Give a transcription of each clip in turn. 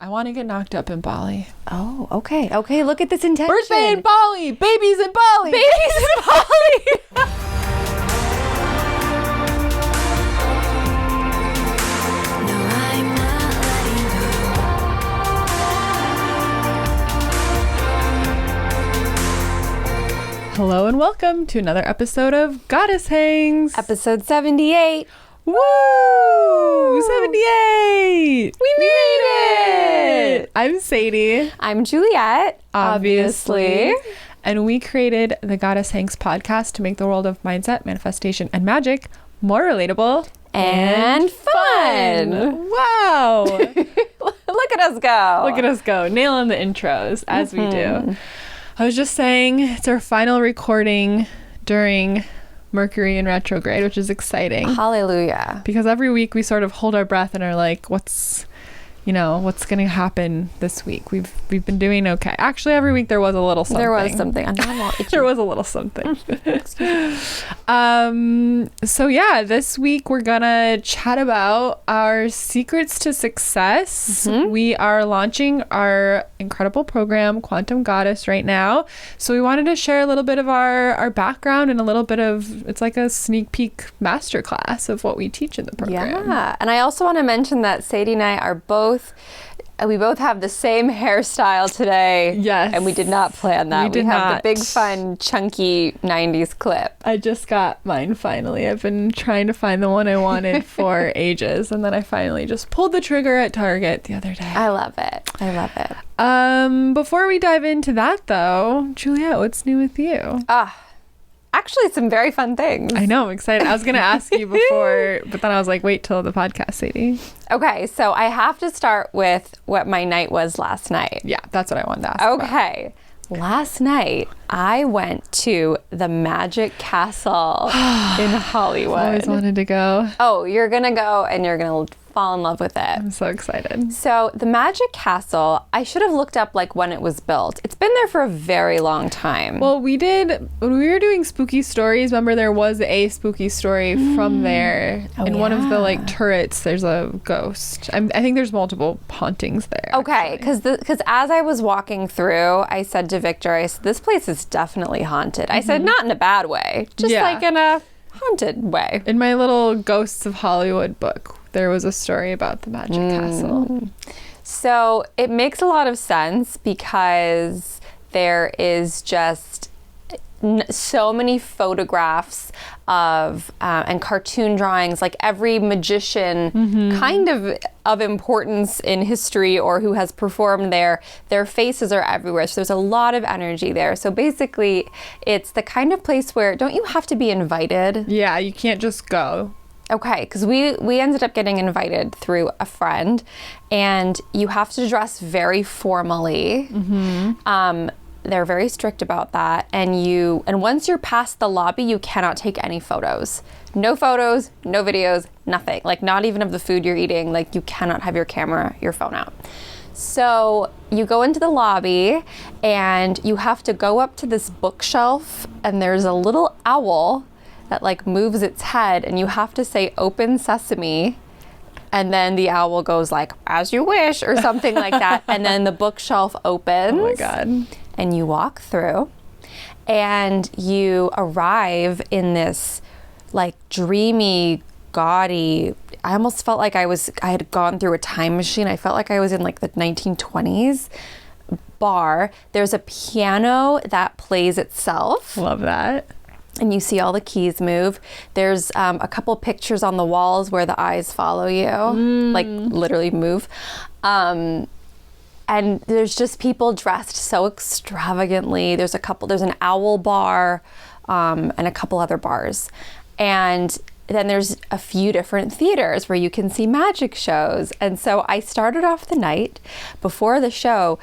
I want to get knocked up in Bali. Oh, okay. Okay, look at this intention. Birthday in Bali! Babies in Bali! Babies in Bali! Hello and welcome to another episode of Goddess Hangs. Episode 78. Woo! 78! We made it! I'm Sadie. I'm Juliet, obviously. And we created the Goddess Hangs podcast to make the world of mindset, manifestation, and magic more relatable and fun. Wow! Look at us go. Look at us go. Nailing the intros, as we do. I was just saying, it's our final recording during Mercury in retrograde, which is exciting. Hallelujah. Because every week we sort of hold our breath and are like, what's going to happen this week? We've been doing okay. Actually, every week there was a little something. There was something. There was a little something. So yeah, this week we're gonna chat about our secrets to success. We are launching our incredible program, Quantum Goddess, right now. So we wanted to share a little bit of our background and a little bit of, it's like a sneak peek masterclass of what we teach in the program. Yeah. And I also want to mention that Sadie and I are we both have the same hairstyle today. Yes. And we did not plan that. We have not. the big, fun, chunky 90s clip. I just got mine finally. I've been trying to find the one I wanted for ages, and then I finally just pulled the trigger at Target the other day. I love it. Before we dive into that, though, Juliet, what's new with you? Actually, some very fun things. I know, I'm excited. I was going to ask you before, but then I was like, wait till the podcast, Sadie. Okay, so I have to start with what my night was last night. Yeah, that's what I wanted to ask about. Okay. Last night, I went to the Magic Castle in Hollywood. I always wanted to go. Oh, you're going to go and you're going to fall in love with it. I'm so excited. So the Magic Castle, I should have looked up like when it was built. It's been there for a very long time. Well, we did, when we were doing spooky stories, remember there was a spooky story from there. In one of the like turrets, there's a ghost. I think there's multiple hauntings there. Okay, because as I was walking through, I said to Victor, I said, this place is definitely haunted. I said, not in a bad way, just like in a haunted way. In my little Ghosts of Hollywood book, there was a story about the Magic Castle. So it makes a lot of sense because there is just so many photographs of and cartoon drawings, like every magician kind of importance in history or who has performed there, their faces are everywhere. So there's a lot of energy there. So basically it's the kind of place where, don't you have to be invited? Yeah, you can't just go. Okay, because we ended up getting invited through a friend, and you have to dress very formally. They're very strict about that, and once you're past the lobby, you cannot take any photos. No photos, no videos, nothing. Like not even of the food you're eating. Like you cannot have your phone out. So you go into the lobby, and you have to go up to this bookshelf, and there's a little owl that like moves its head, and you have to say open sesame, and then the owl goes like as you wish or something like that, and then the bookshelf opens. Oh my God. And you walk through and you arrive in this like dreamy, gaudy, I almost felt like I had gone through a time machine. I felt like I was in like the 1920s bar. There's a piano that plays itself. Love that. And you see all the keys move. There's a couple pictures on the walls where the eyes follow you, like literally move. And there's just people dressed so extravagantly. There's an owl bar and a couple other bars. And then there's a few different theaters where you can see magic shows. And so I started off the night before the show.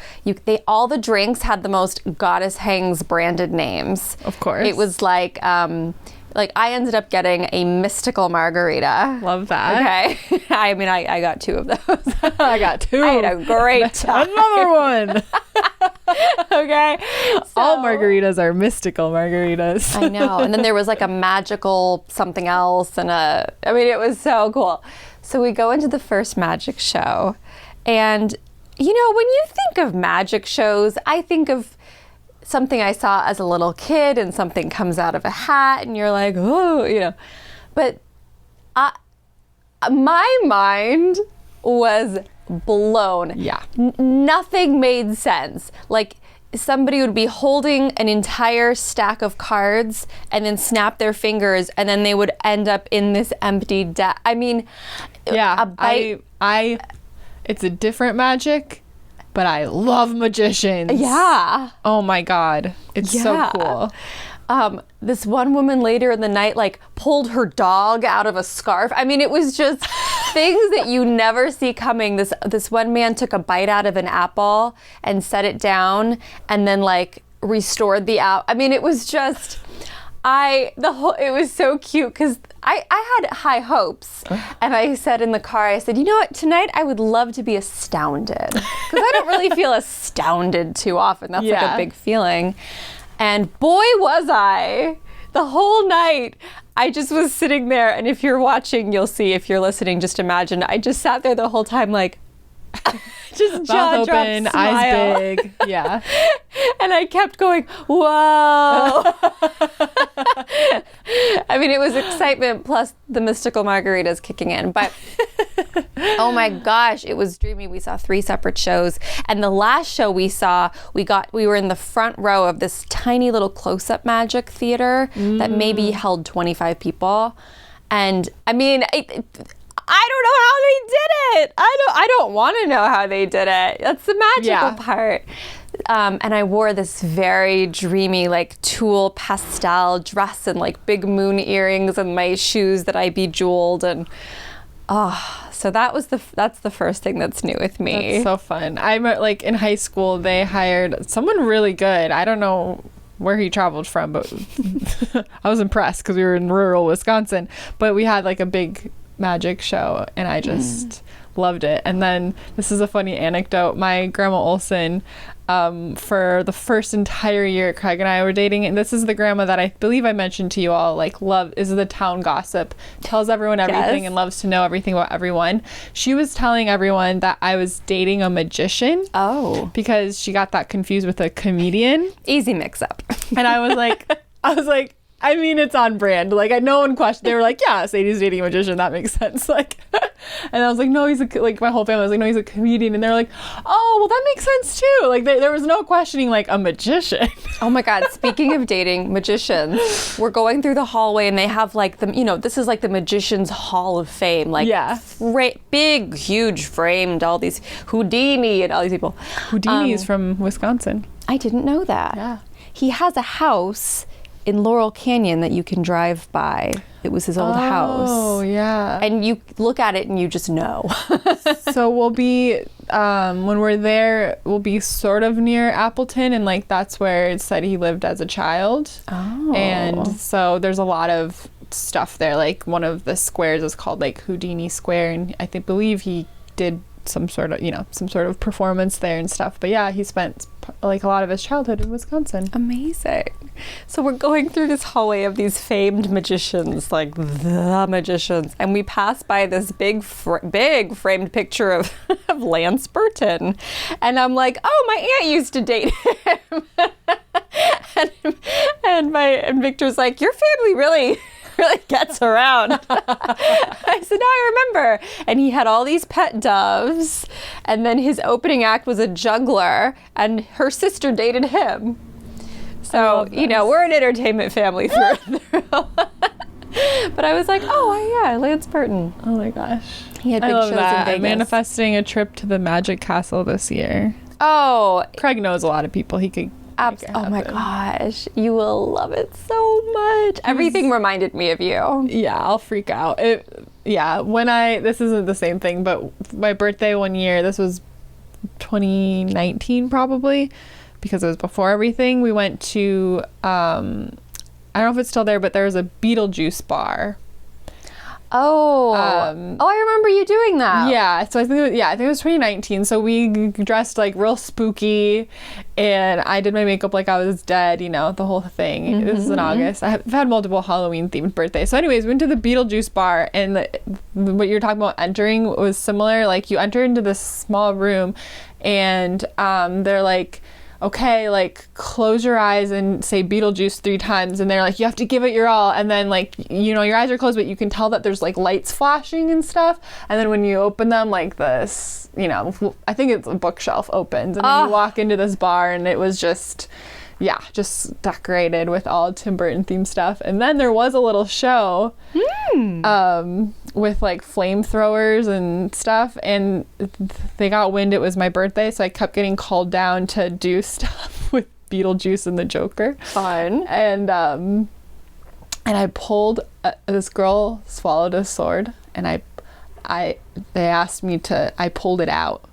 All the drinks had the most Goddess Hangs branded names. Of course. It was like I ended up getting a mystical margarita. Love that. Okay. I mean, I got two of those. I got two. I had a great time. Another one. Okay. All margaritas are mystical margaritas. I know. And then there was like a magical something else it was so cool. So we go into the first magic show, and You know, when you think of magic shows, I think of something I saw as a little kid and something comes out of a hat and you're like, oh, you know. But my mind was blown. Yeah. Nothing made sense. Like, somebody would be holding an entire stack of cards and then snap their fingers and then they would end up in this empty deck. I mean, yeah, it's a different magic, but I love magicians. Yeah. Oh my God. It's so cool. This one woman later in the night, like, pulled her dog out of a scarf. I mean, it was just things that you never see coming. This one man took a bite out of an apple and set it down and then, like, restored the apple. I mean, it was just, it was so cute because I had high hopes. And I said in the car, I said, you know what, tonight I would love to be astounded. Because I don't really feel astounded too often. That's like a big feeling. And boy, was I. The whole night, I just was sitting there. And if you're watching, you'll see. If you're listening, just imagine. I just sat there the whole time like, just jaw mouth open, drop, smile. eyes big. Yeah. And I kept going, whoa. I mean, it was excitement plus the mystical margaritas kicking in. But oh my gosh, it was dreamy. We saw 3 separate shows. And the last show we saw, we were in the front row of this tiny little close-up magic theater that maybe held 25 people. And I mean, I don't know how they did it. I don't want to know how they did it. That's the magical part. And I wore this very dreamy, like, tulle pastel dress and, like, big moon earrings and my shoes that I bejeweled. And so that's the first thing that's new with me. That's so fun. I'm like, in high school, they hired someone really good. I don't know where he traveled from, but I was impressed because we were in rural Wisconsin. But we had, like, a big magic show and I just loved it. And then this is a funny anecdote. My grandma Olson, for the first entire year Craig and I were dating, and this is the grandma that I believe I mentioned to you all, like, is the town gossip, tells everyone everything and loves to know everything about everyone. She was telling everyone that I was dating a magician. Oh. Because she got that confused with a comedian. Easy mix up. And I was like, I mean, it's on brand. Like, no one questioned. They were like, yeah, Sadie's dating a magician. That makes sense. Like, and I was like, no, like, my whole family was like, no, he's a comedian. And they're like, oh, well, that makes sense too. Like, there was no questioning, like, a magician. Oh my God. Speaking of dating magicians, we're going through the hallway and they have, like, this is like the Magician's Hall of Fame. Like, big, huge framed, all these Houdini and all these people. Houdini is from Wisconsin. I didn't know that. Yeah. He has a house in Laurel Canyon that you can drive by. It was his old house. Oh, yeah. And you look at it and you just know. So we'll be, when we're there, we'll be sort of near Appleton, and, like, that's where it said he lived as a child. Oh. And so there's a lot of stuff there. Like, one of the squares is called, like, Houdini Square, and I believe he did some sort of performance there and stuff. But yeah, he spent, like, a lot of his childhood in Wisconsin. Amazing. So we're going through this hallway of these famed magicians, like the magicians, and we pass by this big framed picture of Lance Burton, and I'm like, oh, my aunt used to date him. and Victor's like, your family really gets around. I said, no, I remember. And he had all these pet doves, and then his opening act was a juggler, and her sister dated him. So, we're an entertainment family through and through. But I was like, oh, yeah, Lance Burton. Oh my gosh. He had big shows in Vegas. I'm manifesting a trip to the Magic Castle this year. Oh. Craig knows a lot of people. He could. Oh my gosh. You will love it so much. Everything reminded me of you. Yeah, I'll freak out. This isn't the same thing, but my birthday one year, this was 2019 probably, because it was before everything, we went to, I don't know if it's still there, but there was a Beetlejuice bar. Oh, I remember you doing that. Yeah, so I think it was 2019. So we dressed, like, real spooky, and I did my makeup like I was dead, the whole thing. This is in August. I've had multiple Halloween themed birthdays. So anyways, we went to the Beetlejuice bar, and what you're talking about entering was similar. Like, you enter into this small room, and they're like, okay, like close your eyes and say Beetlejuice 3 times, and they're like, you have to give it your all, and then like, you know, your eyes are closed, but you can tell that there's like lights flashing and stuff, and then when you open them, like this, you know, I think it's a bookshelf opens, and then you walk into this bar, and it was just decorated with all Tim Burton themed stuff. And then there was a little show with like flamethrowers and stuff, and they got wind it was my birthday, so I kept getting called down to do stuff with Beetlejuice and the Joker. Fun. And I pulled this girl swallowed a sword, and they asked me to, I pulled it out.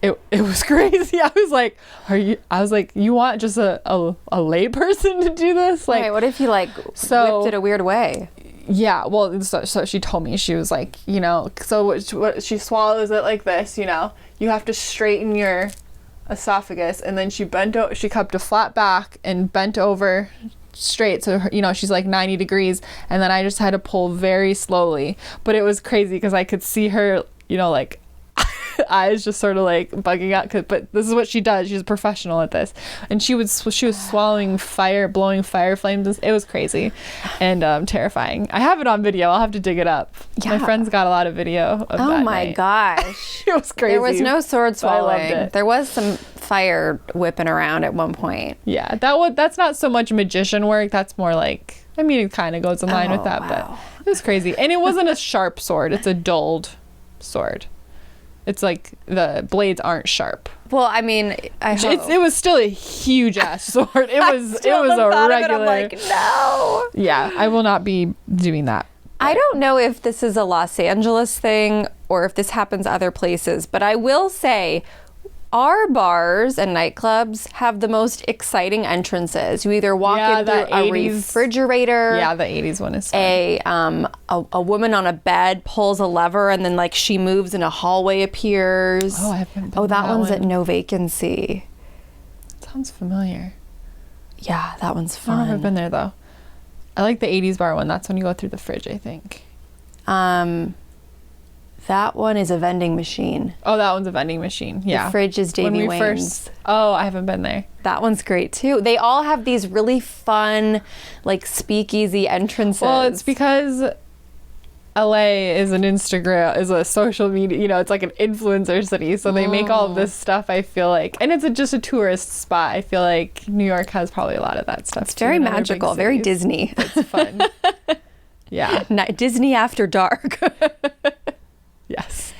It was crazy. I was like, you want just a lay person to do this? Like, right, what if you like whipped it a weird way? Yeah, well, so she told me, she was like, you know, so what she swallows it like this, you know, you have to straighten your esophagus, and then she kept a flat back and bent over straight, so you know, she's like 90 degrees, and then I just had to pull very slowly. But it was crazy because I could see her, you know, like eyes just sort of like bugging out, but this is what she does. She's a professional at this, and she was swallowing fire, blowing fire flames. It was crazy and terrifying. I have it on video. I'll have to dig it up. My friend's got a lot of video of that. Oh my gosh. It was crazy. There was no sword swallowing. I loved it. There was some fire whipping around at one point. Yeah, that's not so much magician work. That's more like, I mean, it kind of goes in line with that, but it was crazy. And it wasn't a sharp sword. It's a dulled sword. It's like the blades aren't sharp. Well, I mean, it was still a huge ass sword. It was a regular. I'm like, no. Yeah, I will not be doing that. I don't know if this is a Los Angeles thing or if this happens other places, but I will say our bars and nightclubs have the most exciting entrances. You either walk in through a refrigerator. Yeah, the 80s one is fun. A woman on a bed pulls a lever, and then like she moves and a hallway appears. Oh, I haven't been Oh, that one's at No Vacancy. Sounds familiar. Yeah, that one's fun. I've never been there though. I like the 80s bar one. That's when you go through the fridge, I think. That one is a vending machine. Oh, that one's a vending machine. Yeah. The fridge is Davy Wayne's. I haven't been there. That one's great too. They all have these really fun, like speakeasy entrances. Well, it's because LA is is a social media, you know, it's like an influencer city. So they make all of this stuff, I feel like. And it's just a tourist spot. I feel like New York has probably a lot of that stuff. It's very magical, very Disney. It's fun. Yeah. Disney after dark. Yes.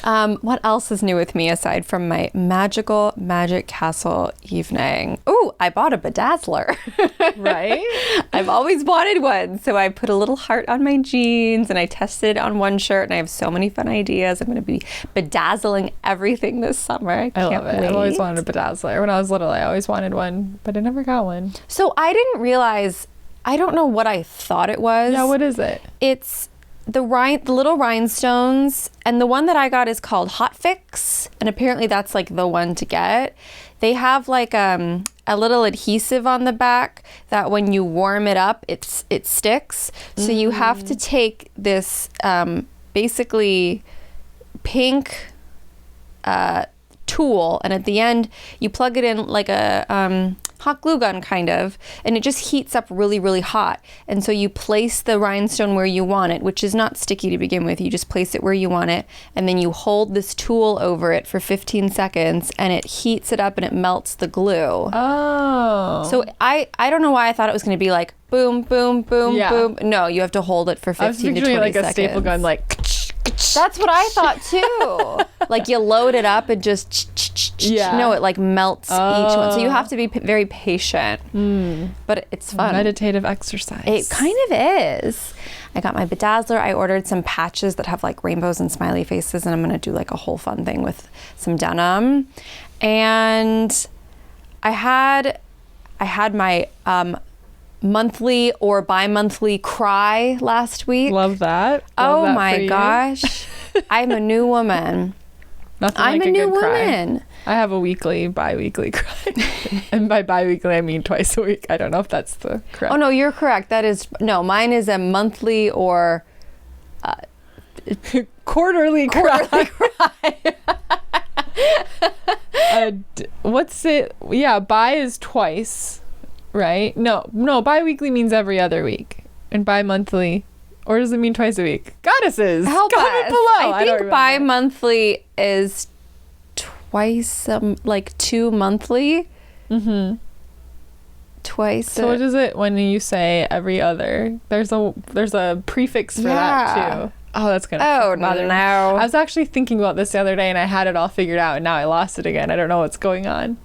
What else is new with me aside from my magical Magic Castle evening? Oh, I bought a bedazzler. Right? I've always wanted one. So I put a little heart on my jeans and I tested it on one shirt, and I have so many fun ideas. I'm going to be bedazzling everything this summer. I love it. I've always wanted a bedazzler. When I was little, I always wanted one, but I never got one. So I didn't realize, I don't know what I thought it was. Yeah, what is it? It's the little rhinestones, and the one that I got is called Hot Fix, and apparently that's like the one to get. They have like a little adhesive on the back that when you warm it up, it sticks. So you have to take this basically pink tool, and at the end you plug it in like a hot glue gun kind of, and it just heats up really, really hot. And so you place the rhinestone where you want it, which is not sticky to begin with. You just place it where you want it, and then you hold this tool over it for 15 seconds, and it heats it up and it melts the glue. Oh. So I don't know why I thought it was going to be like boom, boom, boom, boom. No, you have to hold it for 15 to 20 like seconds. A staple gun, like. That's what I thought too. Like you load it up and just no, it like melts each one. So you have to be very patient. But it's fun. Meditative exercise. It kind of is. I got my bedazzler. I ordered some patches that have like rainbows and smiley faces, and I'm gonna do like a whole fun thing with some denim. And I had my monthly or bi-monthly cry last week. Love that. Oh my gosh. I'm a new woman. I'm a new woman. I have a weekly, bi-weekly cry. And by bi-weekly, I mean twice a week. I don't know if that's the correct. Oh no, you're correct. Mine is a monthly or quarterly cry. What's it? Yeah, bi is twice, right? No, bi-weekly means every other week, and bi-monthly, or does it mean twice a week? Goddesses, Help comment us. below. I think bi-monthly is twice, like 2 monthly. Mm-hmm. Twice. So what is it when you say every other? There's a prefix for that too. Oh, that's gonna. Oh no! I was actually thinking about this the other day, and I had it all figured out, and now I lost it again. I don't know what's going on.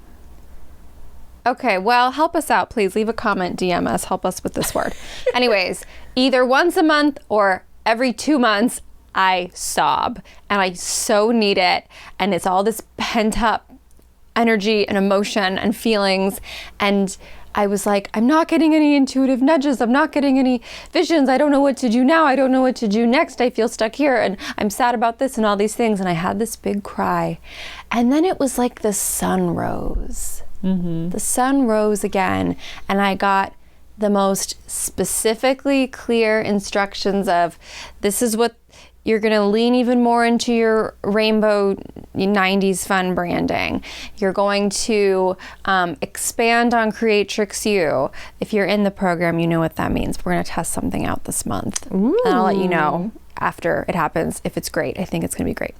Okay, well, help us out, please. Leave a comment, DM us, help us with this word. Anyways, either once a month or every 2 months, I sob, and I so need it, and it's all this pent up energy and emotion and feelings, and I was like, I'm not getting any intuitive nudges. I'm not getting any visions. I don't know what to do now. I don't know what to do next. I feel stuck here and I'm sad about this and all these things. And I had this big cry. And then it was like the sun rose. Mm-hmm. The sun rose again. And I got the most specifically clear instructions of this is what you're going to lean even more into your rainbow 90s fun branding. You're going to expand on Creatrix You. If you're in the program, you know what that means. We're going to test something out this month. Ooh. And I'll let you know after it happens if it's great. I think it's going to be great.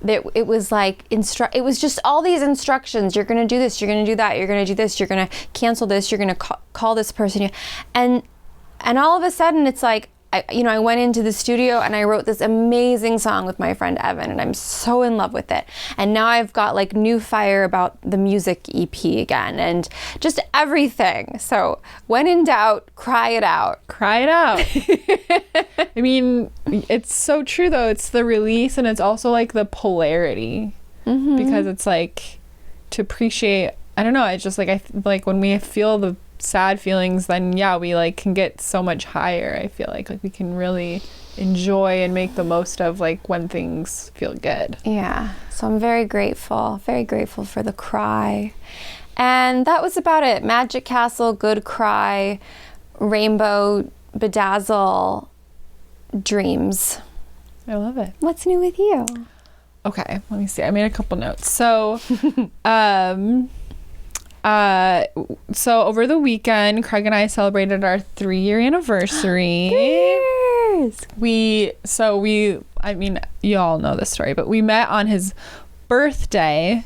It was like, it was just all these instructions. You're going to do this. You're going to do that. You're going to do this. You're going to cancel this. You're going to call this person. And all of a sudden it's like, I went into the studio and I wrote this amazing song with my friend Evan, and I'm so in love with it. And now I've got like new fire about the music EP again and just everything. So when in doubt, cry it out. Cry it out. I mean, it's so true though. It's the release, and it's also like the polarity, because it's like to appreciate, I don't know, it's just like, I like when we feel the sad feelings, then we like can get so much higher. I feel like we can really enjoy and make the most of like when things feel good. Yeah, so I'm very grateful for the cry. And that was about it. Magic Castle, good cry, rainbow bedazzle dreams. I love it. What's new with you? Okay, let me see. I made a couple notes. So so over the weekend, Craig and I celebrated our 3-year anniversary. 3 years! I mean, you all know this story, but we met on his birthday.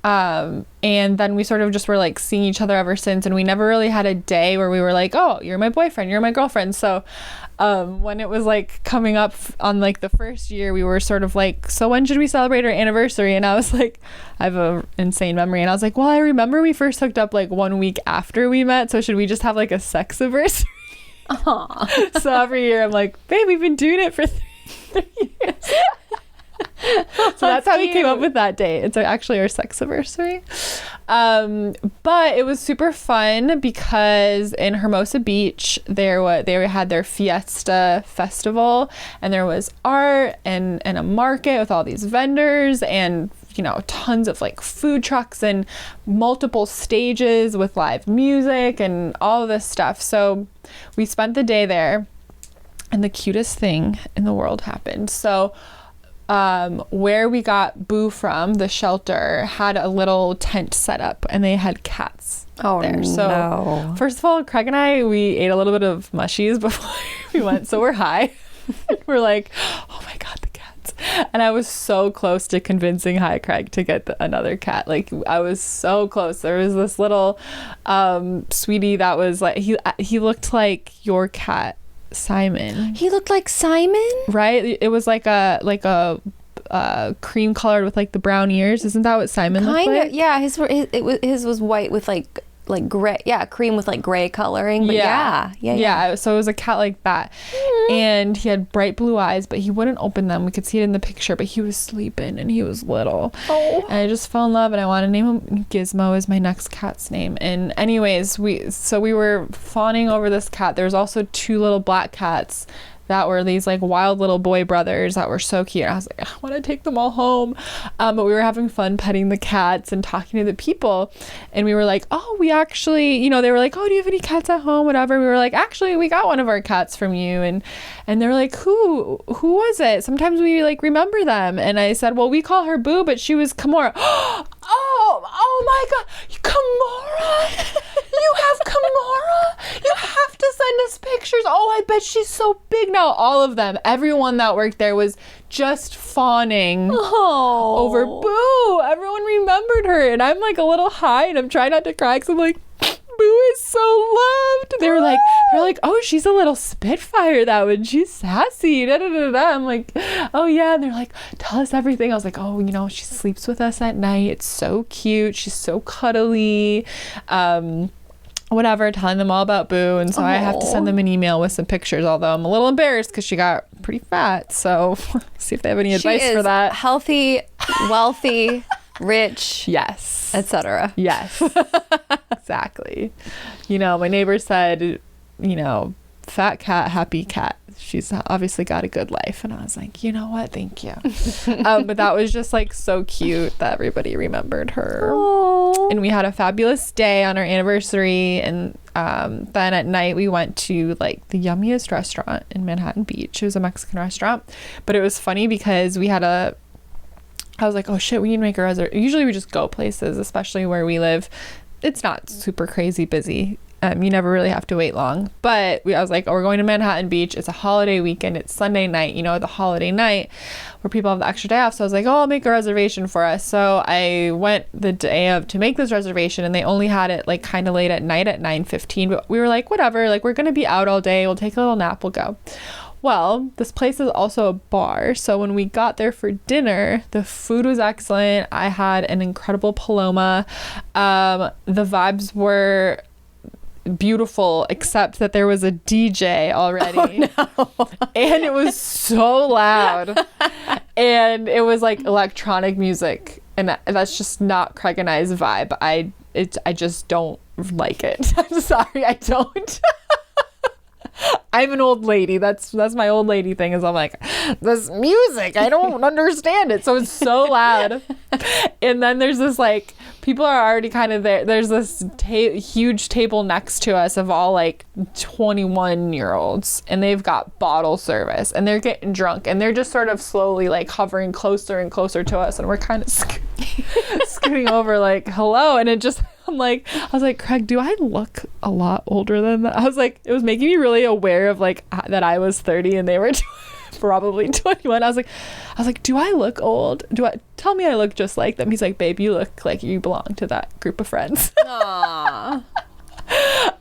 And then we sort of just were like seeing each other ever since. And we never really had a day where we were like, oh, you're my boyfriend, you're my girlfriend. So when it was like coming up on like the first year, we were sort of like, so when should we celebrate our anniversary? And I was like, I have an insane memory. And I was like, well, I remember we first hooked up like 1 week after we met. So should we just have like a sex anniversary? So every year I'm like, babe, we've been doing it for 3 years. So that's how we came up with that date. It's actually our sex anniversary. But it was super fun because in Hermosa Beach they had their Fiesta festival, and there was art and a market with all these vendors and tons of like food trucks and multiple stages with live music and all of this stuff. So we spent the day there, and the cutest thing in the world happened. So where we got Boo from, the shelter, had a little tent set up, and they had cats there. So first of all, Craig and I, we ate a little bit of mushies before we went, so we're high. We're like, oh my God, the cats. And I was so close to convincing Craig to get another cat. Like, I was so close. There was this little sweetie that was like, he looked like your cat, Simon. He looked like Simon? Right? It was like a cream colored with like the brown ears. Isn't that what Simon looked like? Yeah, his was white with like gray. Yeah, cream with like gray coloring. But yeah. So it was a cat like that. And he had bright blue eyes, but he wouldn't open them. We could see it in the picture, but he was sleeping and he was little. Oh. And I just fell in love, and I want to name him Gizmo as my next cat's name. And anyways, we were fawning over this cat. There's also 2 little black cats that were these like wild little boy brothers that were so cute. I was like, I want to take them all home. But we were having fun petting the cats and talking to the people. And we were like, oh, we actually, you know, they were like, oh, do you have any cats at home? Whatever. We were like, actually, we got one of our cats from you. And they were like, who was it? Sometimes we like remember them. And I said, well, we call her Boo, but she was Kimora. Oh my God, Kimora! You have Kimora? You have to send us pictures. Oh, I bet she's so big now. All of them, everyone that worked there was just fawning over Boo. Everyone remembered her, and I'm like a little high, and I'm trying not to cry because I'm like, Boo is so loved. They're like, oh, she's a little spitfire, that one. She's sassy. Da, da, da, da. I'm like, oh yeah. And they're like, tell us everything. I was like, oh, you know, she sleeps with us at night. It's so cute. She's so cuddly. Whatever, telling them all about Boo. And so I have to send them an email with some pictures, although I'm a little embarrassed because she got pretty fat. So see if they have any advice for that. Healthy, wealthy, rich. Yes. Etc. Yes. Exactly. You know, my neighbor said, you know, fat cat, happy cat. She's obviously got a good life. And I was like, you know what? Thank you. But that was just like so cute that everybody remembered her. Aww. And we had a fabulous day on our anniversary. And then at night we went to like the yummiest restaurant in Manhattan Beach. It was a Mexican restaurant. But it was funny because I was like, oh shit, we need to make a reservation. Usually we just go places, especially where we live. It's not super crazy busy. You never really have to wait long. But I was like, oh, we're going to Manhattan Beach. It's a holiday weekend. It's Sunday night, you know, the holiday night where people have the extra day off. So I was like, oh, I'll make a reservation for us. So I went the day of to make this reservation, and they only had it like kind of late at night at 9:15. But we were like, whatever, like we're going to be out all day. We'll take a little nap. We'll go. Well, this place is also a bar. So when we got there for dinner, the food was excellent. I had an incredible Paloma. The vibes were beautiful, except that there was a DJ already. Oh, no. And it was so loud. And it was like electronic music. And that's just not Craig and I's vibe. I just don't like it. I'm sorry, I don't. I'm an old lady. That's my old lady thing, is I'm like, this music, I don't understand it. So it's so loud. And then there's this like, people are already kind of there. There's this huge table next to us of all like 21-year-olds, and they've got bottle service, and they're getting drunk, and they're just sort of slowly like hovering closer and closer to us, and we're kind of scooting over like, hello. And I was like, Craig, do I look a lot older than that? I was like, it was making me really aware of like that I was 30 and they were probably 21. I was like, do I look old? Tell me I look just like them. He's like, babe, you look like you belong to that group of friends. Aww.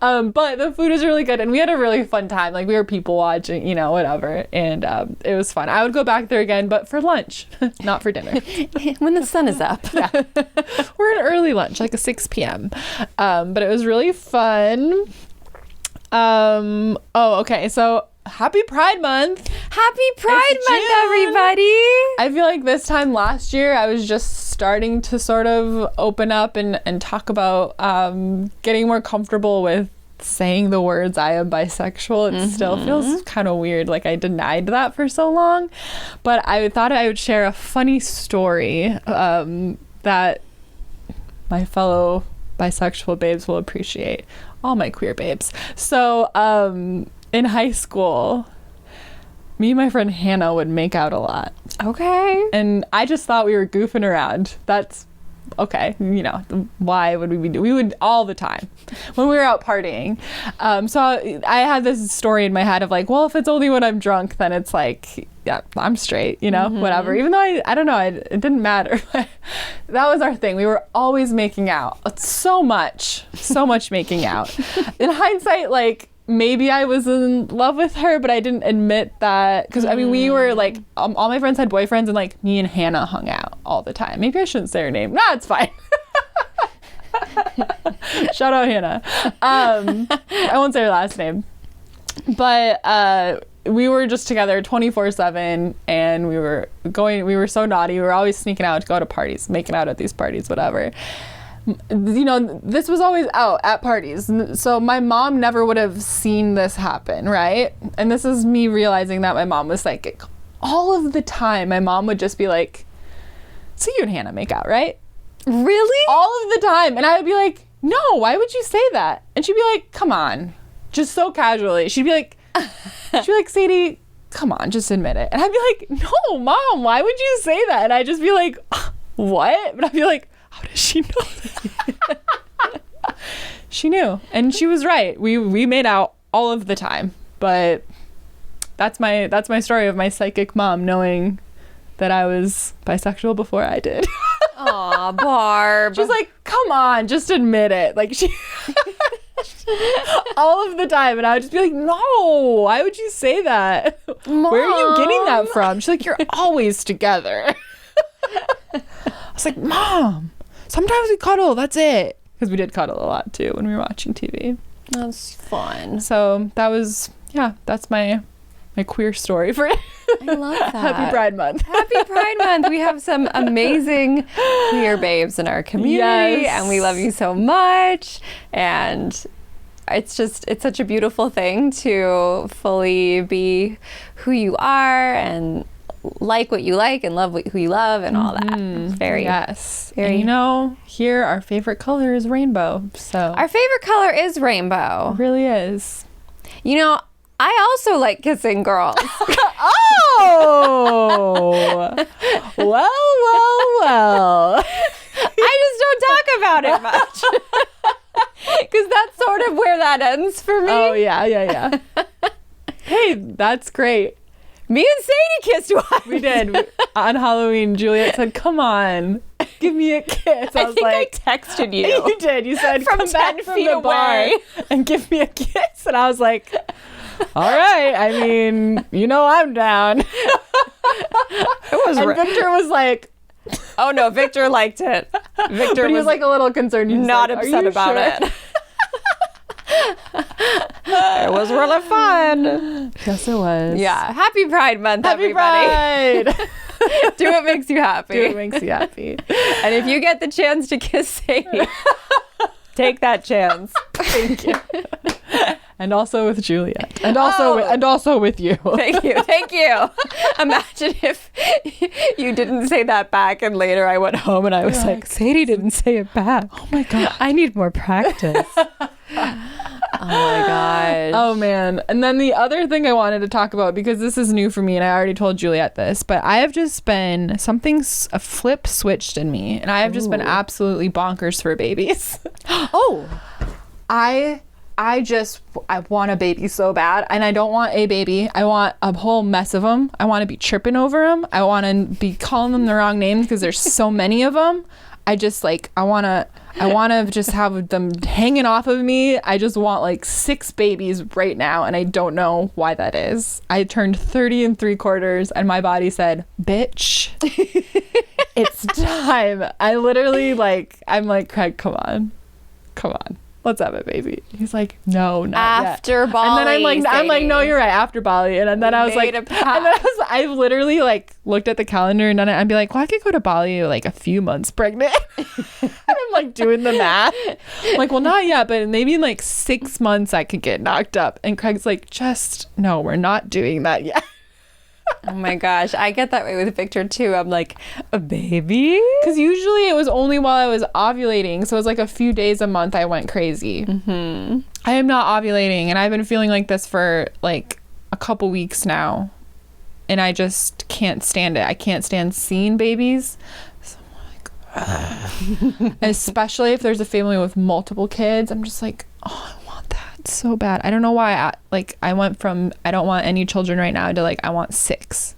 But the food was really good, and we had a really fun time. Like, we were people watching, you know, whatever, and it was fun. I would go back there again, but for lunch, not for dinner. When the sun is up. Yeah. We're an early lunch, like a 6 p.m. But it was really fun. Okay, so happy Pride Month. Happy Pride Month, everybody. I feel like this time last year I was just starting to sort of open up and talk about getting more comfortable with saying the words I am bisexual. It still feels kind of weird, like I denied that for so long. But I thought I would share a funny story that my fellow bisexual babes will appreciate. All my queer babes. So in high school, me and my friend Hannah would make out a lot. Okay. And I just thought we were goofing around. That's okay. You know, why would we would all the time when we were out partying. So I had this story in my head of like, well, if it's only when I'm drunk, then it's like, yeah, I'm straight, you know, whatever. Even though I don't know, it didn't matter. That was our thing. We were always making out. So much making out. In hindsight, like, maybe I was in love with her, but I didn't admit that, because I mean, we were like, all my friends had boyfriends, and like me and Hannah hung out all the time. Maybe I shouldn't say her name. Nah, it's fine. Shout out Hannah. I won't say her last name, but we were just together 24/7, and we were so naughty. We were always sneaking out to go to parties, making out at these parties, whatever. you know, this was always out at parties. So my mom never would have seen this happen, right? And this is me realizing that my mom was psychic. All of the time, my mom would just be like, so you and Hannah make out, right? Really? All of the time. And I would be like, no, why would you say that? And she'd be like, come on. Just so casually. She'd be like, Sadie, come on, just admit it. And I'd be like, no, Mom, why would you say that? And I'd just be like, what? But I'd be like, how does she know that? She knew. And she was right. We made out all of the time. But that's my story of my psychic mom knowing that I was bisexual before I did. Aw, Barb. She's like, come on, just admit it. Like, she all of the time. And I would just be like, no, why would you say that? Mom. Where are you getting that from? She's like, you're always together. I was like, Mom, sometimes we cuddle, that's it. Because we did cuddle a lot too when we were watching TV. That's fun. So that was, that's my queer story for it. I love that. Happy Pride Month. Happy Pride Month. We have some amazing queer babes in our community, Yes. and we love you so much. And it's such a beautiful thing to fully be who you are and like what you like and love who you love and all that. Very, Yes. very. And you know, here our favorite color is rainbow. So Our favorite color is rainbow. it really is. You know, I also like kissing girls. Oh, well. I just don't talk about it much. Because that's sort of where that ends for me. Oh, yeah. Hey, that's great. Me and Sadie kissed once. We did. On Halloween, Juliet said, come on, give me a kiss. I was think like, I texted you. You did. You said, From come back 10 from feet the bar away. and give me a kiss. And I was like, all right. I mean, you know I'm down. And Victor was like, Oh no, Victor liked it. Victor but he was like a little concerned. He was not like, "Are upset you about sure?" it. It was really fun. Yes, it was. Yeah. Happy Pride Month, Happy everybody. Pride. Do what makes you happy. Do what makes you happy. And if you get the chance to kiss Sadie, take that chance. Thank you. And also with Juliet. And also with you. Thank you. Imagine if you didn't say that back and later I went home and I was like, Sadie didn't say it back. Oh my God. I need more practice. Oh my gosh. Oh man. And then the other thing I wanted to talk about, because this is new for me and I already told Juliet this, but I have just been, a flip switched in me and I have just been absolutely bonkers for babies. Oh. I want a baby so bad, and I don't want a baby. I want a whole mess of them. I want to be tripping over them. I want to be calling them the wrong names because there's so many of them. I want to just have them hanging off of me. I just want like 6 babies right now, and I don't know why that is. I turned 30 3/4 and my body said, bitch, it's time. I literally I'm like, Craig, come on. Let's have a baby. He's like, no, not After yet. Bali. And then I'm like, no, you're right, after Bali. And then I was like, I literally looked at the calendar and then I'd be like, well, I could go to Bali a few months pregnant. And I'm doing the math. I'm like, well, not yet, but maybe in 6 months I could get knocked up. And Craig's like, no, we're not doing that yet. Oh my gosh, I get that way with Victor too. I'm like, a baby? Because usually it was only while I was ovulating. So it was a few days a month I went crazy. Mm-hmm. I am not ovulating and I've been feeling like this for a couple weeks now. And I just can't stand it. I can't stand seeing babies. So I'm like, especially if there's a family with multiple kids. I'm just like, oh, I want that so bad. I don't know why I went from I don't want any children right now to I want 6.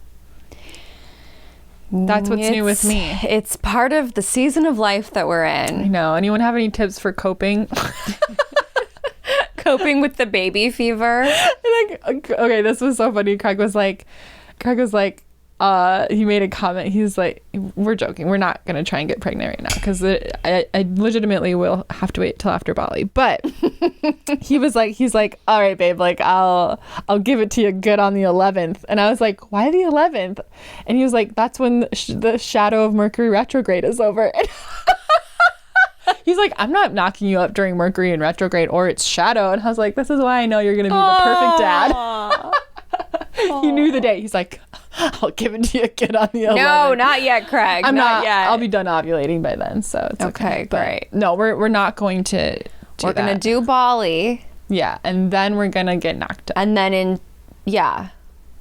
That's what's new with me. It's part of the season of life that we're in. I know. Anyone have any tips for coping? Coping with the baby fever. Okay, this was so funny. Craig was like, he made a comment. He's like, we're joking. We're not going to try and get pregnant right now because I legitimately will have to wait till after Bali. But he's like, all right, babe, I'll give it to you good on the 11th. And I was like, why the 11th? And he was like, that's when the shadow of Mercury retrograde is over. He's like, I'm not knocking you up during Mercury in retrograde or its shadow. And I was like, this is why I know you're going to be the perfect dad. He knew the day. He's like, I'll give it to you again on the 11th. No, not yet, Craig. I'm not yet. I'll be done ovulating by then, so it's okay. Great. No, we're not going to do We're going to do Bali. Yeah, and then we're going to get knocked up. And then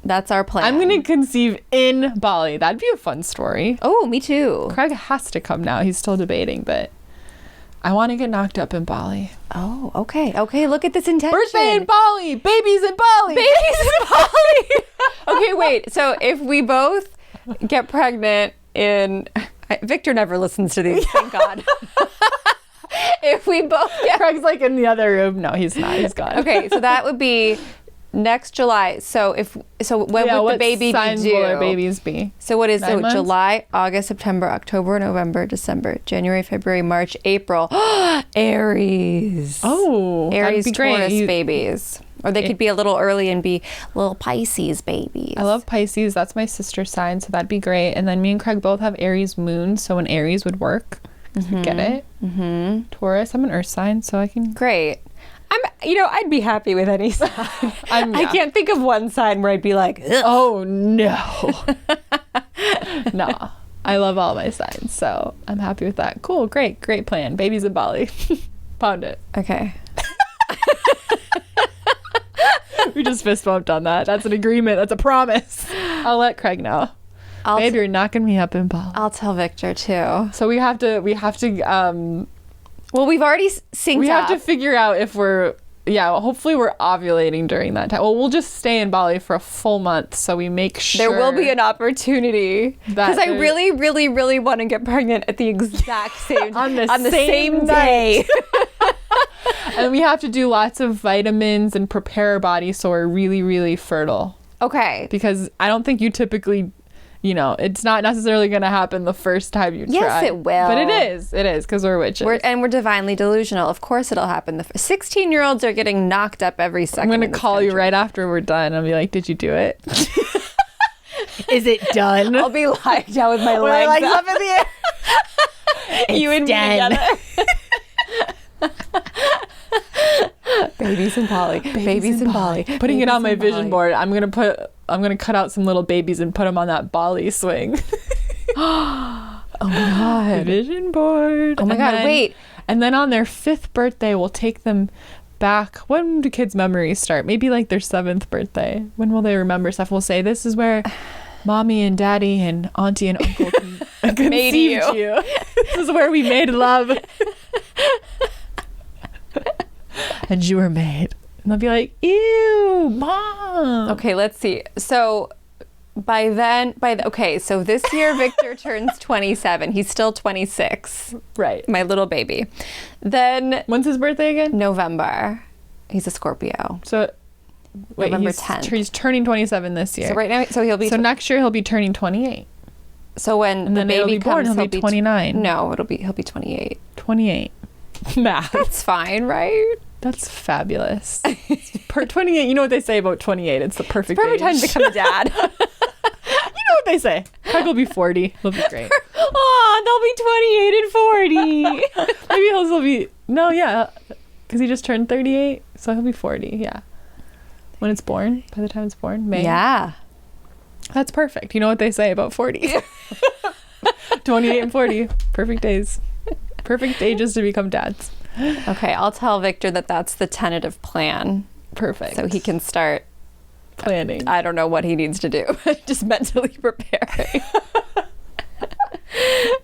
that's our plan. I'm going to conceive in Bali. That'd be a fun story. Oh, me too. Craig has to come now. He's still debating, but I want to get knocked up in Bali. Oh, okay. Okay, look at this intention. Birthday in Bali. Babies in Bali. Babies in Bali. Okay, wait. So if we both get pregnant Victor never listens to these, thank God. If we both get... Craig's like in the other room. No, he's not. He's gone. Okay, so that would be next July. So when would the baby be due? Will our babies be? So what is 9 months? July, August, September, October, November, December, January, February, March, April. Aries. Oh, Aries, that'd be great. Taurus babies. Or they could be a little early and be little Pisces babies. I love Pisces. That's my sister's sign, so that'd be great. And then me and Craig both have Aries moon, so an Aries would work. Get it? Mm-hmm. Taurus. I'm an earth sign, so I can... Great. I'd be happy with any sign. I can't think of one sign where I'd be like, ugh. Oh, no. No. I love all my signs, so I'm happy with that. Cool. Great plan. Babies in Bali. Pound it. Okay. We just fist bumped on that. That's an agreement. That's a promise. I'll let Craig know. Babe, you're knocking me up in Bali. I'll tell Victor too. So we have to well, we've already synced up. We have to figure out if hopefully we're ovulating during that time. Well, we'll just stay in Bali for a full month, so we make sure there will be an opportunity, because I really, really, really want to get pregnant at the exact same on the same day. And we have to do lots of vitamins and prepare our body so we're really, really fertile. Okay. Because I don't think you typically, it's not necessarily going to happen the first time you try. Yes, it will. But it is, because we're witches. We're divinely delusional. Of course it'll happen. 16-year-olds are getting knocked up every second. I'm going to call you right after we're done. I'll be like, did you do it? Is it done? I'll be lying down with my legs up in the air. You and me together. Babies in Bali. Babies in Bali. Putting it on my vision board. I'm gonna cut out some little babies and put them on that Bali swing. Oh my God. Vision board. Oh my God. Wait. And then on their 5th birthday, we'll take them back. When do kids' memories start? Maybe like their 7th birthday. When will they remember stuff? We'll say, this is where mommy and daddy and auntie and uncle conceived you. This is where we made love. And you were made. And they'll be like, ew, mom. Okay, let's see. So so this year Victor turns 27. He's still 26. Right. My little baby. Then when's his birthday again? November. He's a Scorpio. So wait, November 10th. He's turning 27 this year. So right now, so next year he'll be turning 28. So when the baby comes, he'll be 29. No, he'll be 28. 28. Math. That's fine, right? That's fabulous. 28. You know what they say about 28? It's the perfect age. time to become a dad. You know what they say. Craig will be 40. He'll be great. Oh, they'll be 28 and 40. Maybe he'll still be... No, yeah. Because he just turned 38. So he'll be 40. Yeah. When it's born. By the time it's born. May. Yeah. That's perfect. You know what they say about 40. 28 and 40. Perfect days. Perfect ages to become dads. Okay, I'll tell Victor that that's the tentative plan. Perfect. So he can start planning. I don't know what he needs to do. Just mentally preparing.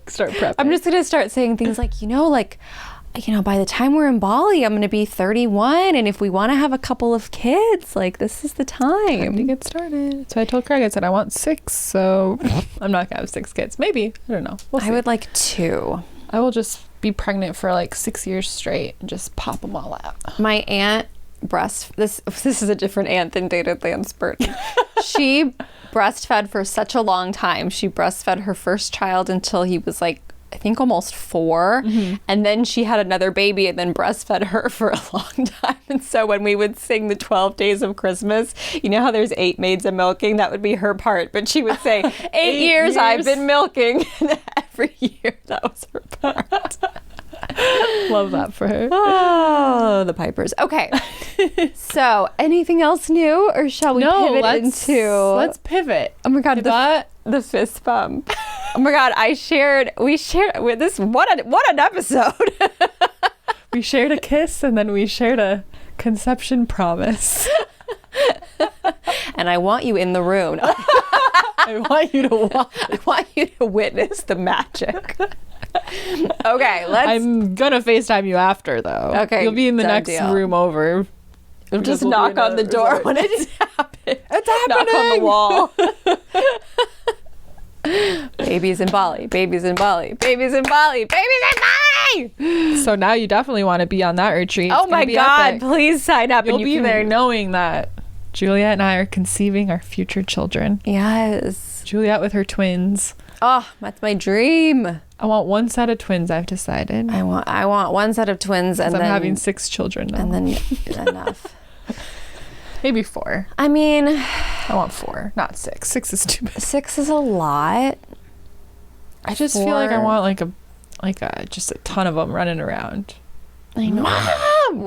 Start prepping. I'm just going to start saying things like, by the time we're in Bali, I'm going to be 31. And if we want to have a couple of kids, this is the time to get started. So I told Craig, I said, I want 6. So I'm not going to have 6 kids. Maybe. I don't know. We'll see. I would like 2. I will just be pregnant for 6 years straight and just pop them all out. My aunt this is a different aunt than Dated Lanspert. She breastfed for such a long time. She breastfed her first child until he was I think almost 4. Mm-hmm. And then she had another baby and then breastfed her for a long time. And so when we would sing the 12 Days of Christmas, you know how there's 8 maids of milking? That would be her part. But she would say, 8 years I've been milking. And every year that was her part. Love that for her. Oh, the Pipers. Okay. So, anything else new, or shall we pivot into? Let's pivot. Oh my God, the fist bump. Oh my God, we shared with this. What an episode. We shared a kiss, and then we shared a conception promise. And I want you in the room. I want you to watch. I want you to witness the magic. Okay, I'm gonna FaceTime you after, though. Okay, you'll be in the next room over. Just knock on the door when it's happening. It's happening. Knock on the wall. Babies in Bali. Babies in Bali. Babies in Bali. Babies in Bali. So now you definitely want to be on that retreat. Oh my God! Epic. Please sign up. You'll be there knowing that Juliet and I are conceiving our future children. Yes. Juliet with her twins. Oh, that's my dream. I want one set of twins, I've decided. I want one set of twins, and then I'm having 6 children now. And then enough. Maybe 4. I mean, I want 4, not 6. 6 is too many. 6 is a lot. I just feel like I want like a just a ton of them running around. I know. Mom!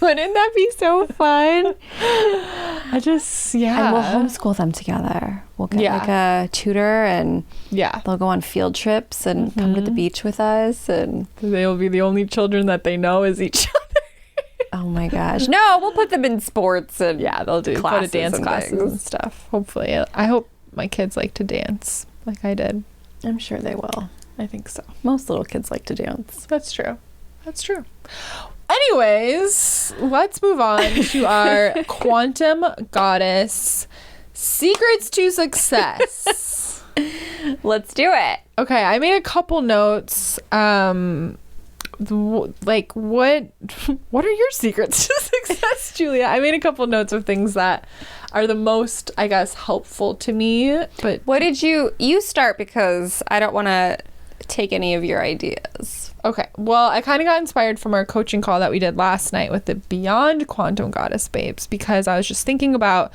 Wouldn't that be so fun? And we'll homeschool them together. We'll get like a tutor, and they'll go on field trips and come to the beach with us, and they'll be the only children that they know is each other. Oh my gosh. No, we'll put them in sports, and they'll do classes, dance classes and stuff. Hopefully. I hope my kids like to dance like I did. I'm sure they will. I think so. Most little kids like to dance. That's true. Anyways, let's move on to our quantum goddess secrets to success. Let's do it. Okay, I made a couple notes. Like what are your secrets to success, Julia? I made a couple notes of things that are the most, I guess, helpful to me. But what did you start, because I don't want to take any of your ideas. Okay. Well, I kind of got inspired from our coaching call that we did last night with the Beyond Quantum Goddess babes, because I was just thinking about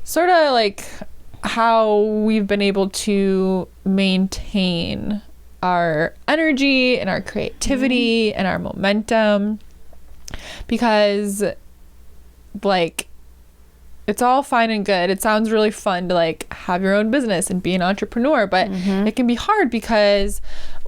sort of like how we've been able to maintain our energy and our creativity and our momentum, because like it's all fine and good. It sounds really fun to like have your own business and be an entrepreneur, but it can be hard because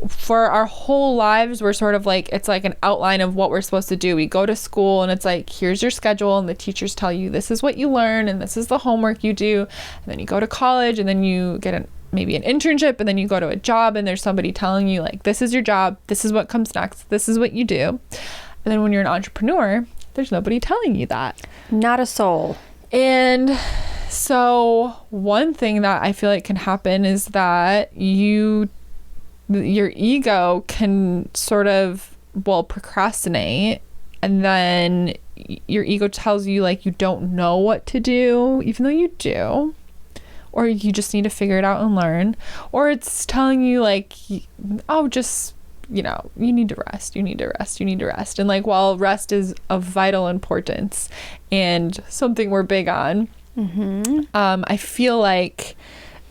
for our whole lives, we're sort of like, it's like an outline of what we're supposed to do. We go to school and it's like, here's your schedule, and the teachers tell you this is what you learn and this is the homework you do. And then you go to college, and then you get maybe an internship, and then you go to a job, and there's somebody telling you like, this is your job, this is what comes next, this is what you do. And then when you're an entrepreneur, there's nobody telling you that. Not a soul. And so one thing that I feel like can happen is that your ego can sort of, procrastinate, and then your ego tells you like you don't know what to do, even though you do, or you just need to figure it out and learn, or it's telling you like, oh, just, you need to rest, you need to rest. And like, while rest is of vital importance and something we're big on, I feel like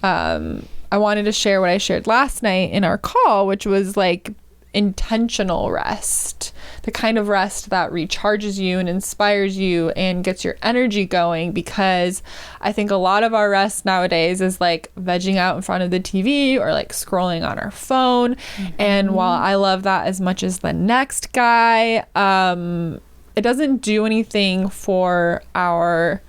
I wanted to share what I shared last night in our call, which was like intentional rest, the kind of rest that recharges you and inspires you and gets your energy going, because I think a lot of our rest nowadays is like vegging out in front of the TV or like scrolling on our phone. And while I love that as much as the next guy, it doesn't do anything for our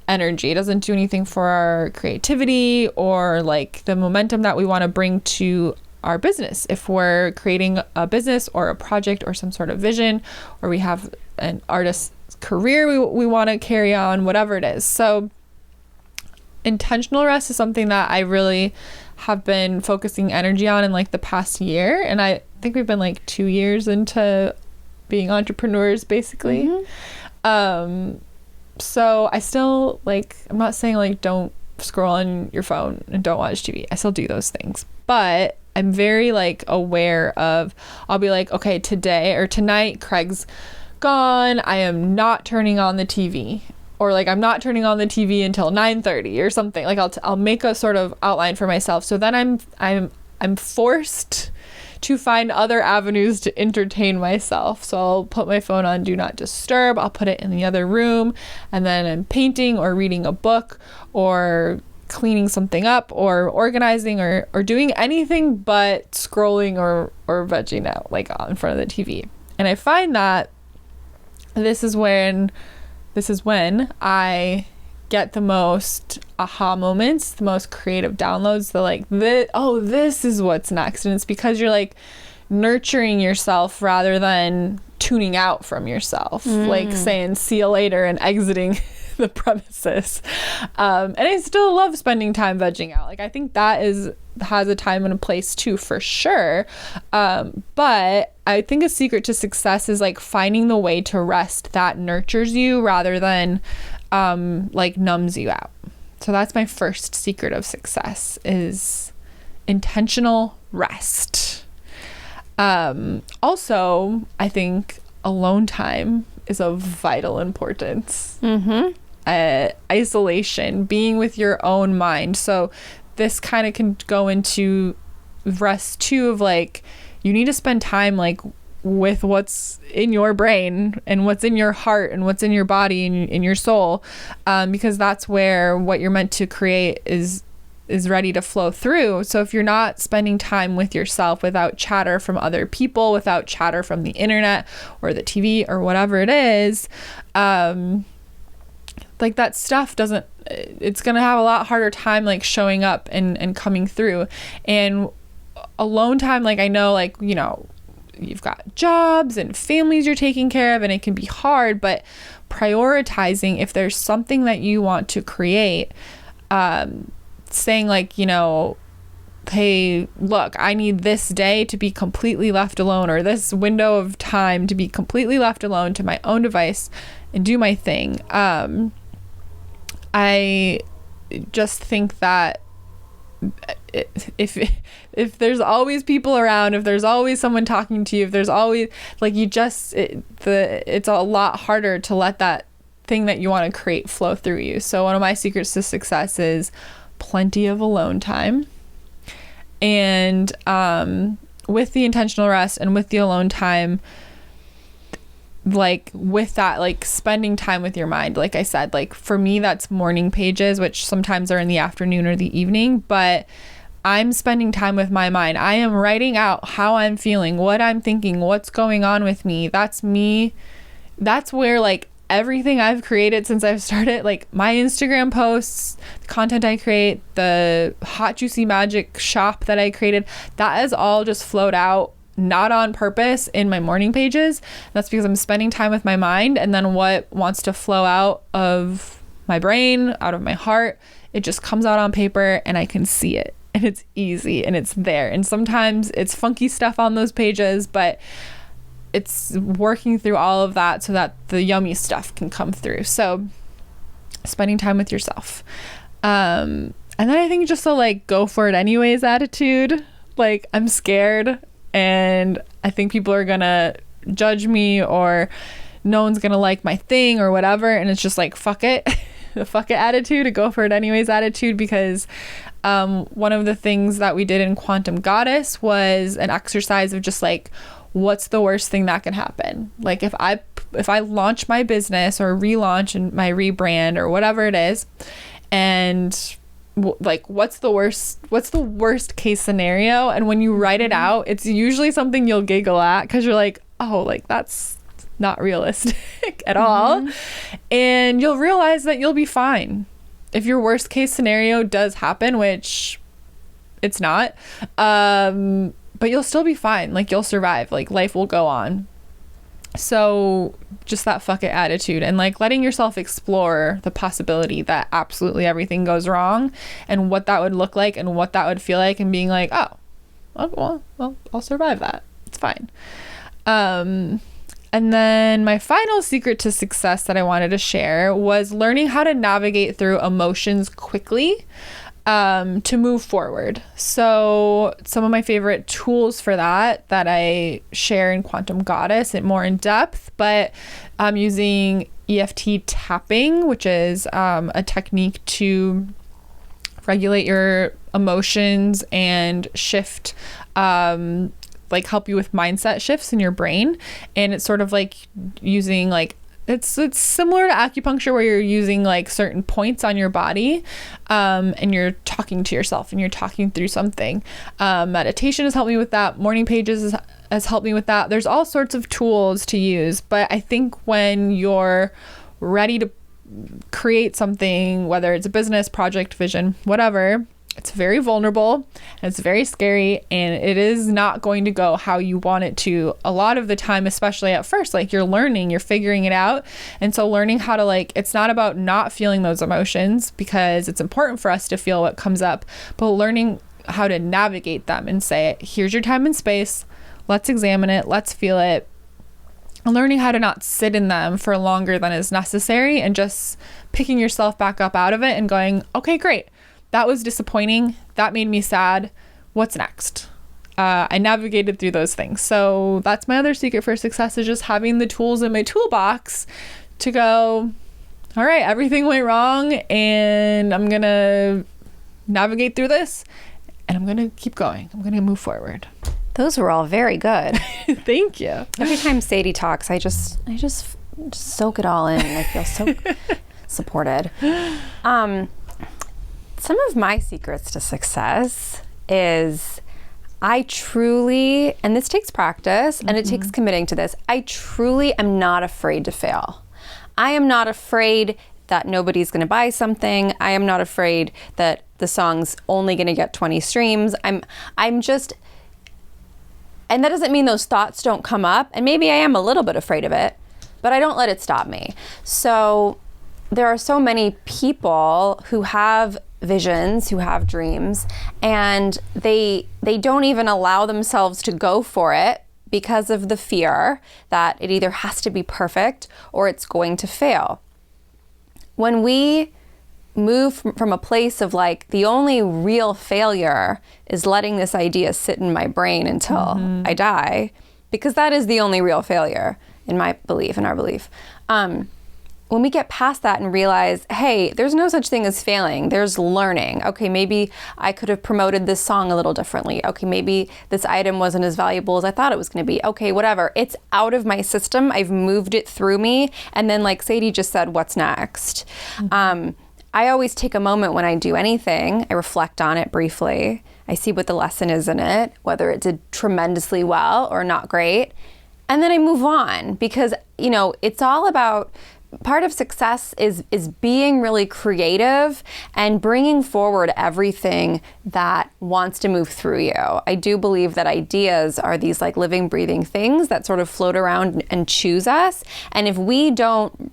energy. It doesn't do anything for our creativity or like the momentum that we want to bring to our business. If we're creating a business or a project or some sort of vision, or we have an artist's career we want to carry on, whatever it is. So intentional rest is something that I really have been focusing energy on in like the past year. And I think we've been like 2 years into being entrepreneurs, basically. So I still like, I'm not saying like don't scroll on your phone and don't watch TV. I still do those things, but I'm very like aware of, I'll be like, okay, today or tonight, Craig's gone. I am not turning on the TV, or like I'm not turning on the TV until 9:30 or something. Like I'll make a sort of outline for myself. So then I'm forced to find other avenues to entertain myself. So I'll put my phone on do not disturb. I'll put it in the other room, and then I'm painting or reading a book or cleaning something up or organizing or doing anything but scrolling or vegging out like in front of the TV. And I find that this is when I get the most aha moments, the most creative downloads, this is what's next. And it's because you're like nurturing yourself rather than tuning out from yourself, like saying see you later and exiting the premises. And I still love spending time vegging out. Like I think that has a time and a place too, for sure. But I think a secret to success is like finding the way to rest that nurtures you rather than like numbs you out. So that's my first secret of success, is intentional rest. Also, I think alone time is of vital importance. Isolation, being with your own mind. So this kind of can go into rest too, of like you need to spend time like with what's in your brain and what's in your heart and what's in your body and in your soul, because that's where what you're meant to create is ready to flow through. So if you're not spending time with yourself, without chatter from other people, without chatter from the internet or the TV or whatever it is, like that stuff it's gonna have a lot harder time like showing up and coming through. And alone time, like I know, like, you know, you've got jobs and families you're taking care of and it can be hard, but prioritizing, if there's something that you want to create, saying like, you know, hey, look, I need this day to be completely left alone, or this window of time to be completely left alone to my own device and do my thing. I just think that if there's always people around, if there's always someone talking to you, if there's always like it's a lot harder to let that thing that you want to create flow through you. So one of my secrets to success is plenty of alone time. And with the intentional rest and with the alone time, like with that, like spending time with your mind, like I said, like for me that's morning pages, which sometimes are in the afternoon or the evening, but I'm spending time with my mind. I am writing out how I'm feeling, what I'm thinking, what's going on with me. That's me. That's where like everything I've created since I've started, like my Instagram posts, the content I create, the hot juicy magic shop that I created, that has all just flowed out, not on purpose, in my morning pages. That's because I'm spending time with my mind, and then what wants to flow out of my brain, out of my heart, it just comes out on paper and I can see it, and it's easy and it's there. And sometimes it's funky stuff on those pages, but it's working through all of that so that the yummy stuff can come through. So spending time with yourself. And then I think just a like go for it anyways attitude. Like I'm scared and I think people are gonna judge me, or no one's gonna like my thing or whatever, and it's just like fuck it. The fuck it attitude, a go for it anyways attitude. Because one of the things that we did in Quantum Goddess was an exercise of just like, what's the worst thing that can happen? Like if I launch my business or relaunch and my rebrand or whatever it is, and like what's the worst case scenario? And when you write it out, it's usually something you'll giggle at, because you're like, oh, like that's not realistic at all. And you'll realize that you'll be fine if your worst case scenario does happen, which it's not, but you'll still be fine. Like you'll survive, like life will go on. So just that fuck it attitude, and like letting yourself explore the possibility that absolutely everything goes wrong and what that would look like and what that would feel like, and being like, oh, well, I'll survive that. It's fine. And then my final secret to success that I wanted to share was learning how to navigate through emotions quickly, to move forward. So some of my favorite tools for that I share in Quantum Goddess and more in depth, but I'm using EFT tapping, which is a technique to regulate your emotions and shift like help you with mindset shifts in your brain. And it's sort of like using like, it's similar to acupuncture where you're using like certain points on your body, and you're talking to yourself and you're talking through something. Meditation has helped me with that. Morning pages has helped me with that. There's all sorts of tools to use, but I think when you're ready to create something, whether it's a business, project, vision, whatever, it's very vulnerable and it's very scary, and it is not going to go how you want it to a lot of the time, especially at first. Like you're learning, you're figuring it out. And so learning how to like, it's not about not feeling those emotions, because it's important for us to feel what comes up, but learning how to navigate them and say, here's your time and space. Let's examine it. Let's feel it. Learning how to not sit in them for longer than is necessary, and just picking yourself back up out of it and going, okay, great. That was disappointing. That made me sad. What's next? I navigated through those things. So that's my other secret for success, is just having the tools in my toolbox to go, all right, everything went wrong and I'm going to navigate through this and I'm going to keep going. I'm going to move forward. Those were all very good. Thank you. Every time Sadie talks, I just soak it all in, and I feel so supported. Some of my secrets to success is I truly, and this takes practice and it takes committing to this, I truly am not afraid to fail. I am not afraid that nobody's going to buy something. I am not afraid that the song's only going to get 20 streams. I'm just, and that doesn't mean those thoughts don't come up, and maybe I am a little bit afraid of it, but I don't let it stop me. So there are so many people who have visions, who have dreams, and they don't even allow themselves to go for it because of the fear that it either has to be perfect or it's going to fail. When we move from a place of like, the only real failure is letting this idea sit in my brain until I die, because that is the only real failure in my belief, in our belief. When we get past that and realize, hey, there's no such thing as failing, there's learning. Okay, maybe I could have promoted this song a little differently. Okay, maybe this item wasn't as valuable as I thought it was going to be. Okay, whatever. It's out of my system. I've moved it through me. And then like Sadie just said, what's next? I always take a moment when I do anything. I reflect on it briefly. I see what the lesson is in it, whether it did tremendously well or not great. And then I move on, because, you know, it's all about, part of success is being really creative and bringing forward everything that wants to move through you. I do believe that ideas are these like living, breathing things that sort of float around and choose us. And if we don't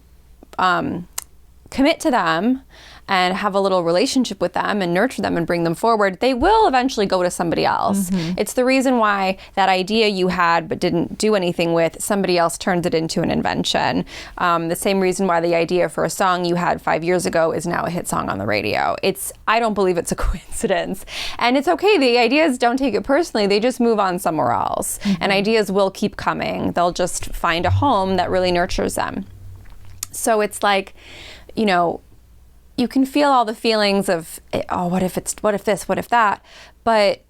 commit to them and have a little relationship with them and nurture them and bring them forward, they will eventually go to somebody else. It's the reason why that idea you had but didn't do anything with, somebody else turns it into an invention. The same reason why the idea for a song you had 5 years ago is now a hit song on the radio. I don't believe it's a coincidence. And it's okay, the ideas don't take it personally, they just move on somewhere else. And ideas will keep coming. They'll just find a home that really nurtures them. So it's like, you know, you can feel all the feelings of, oh, what if this, what if that? But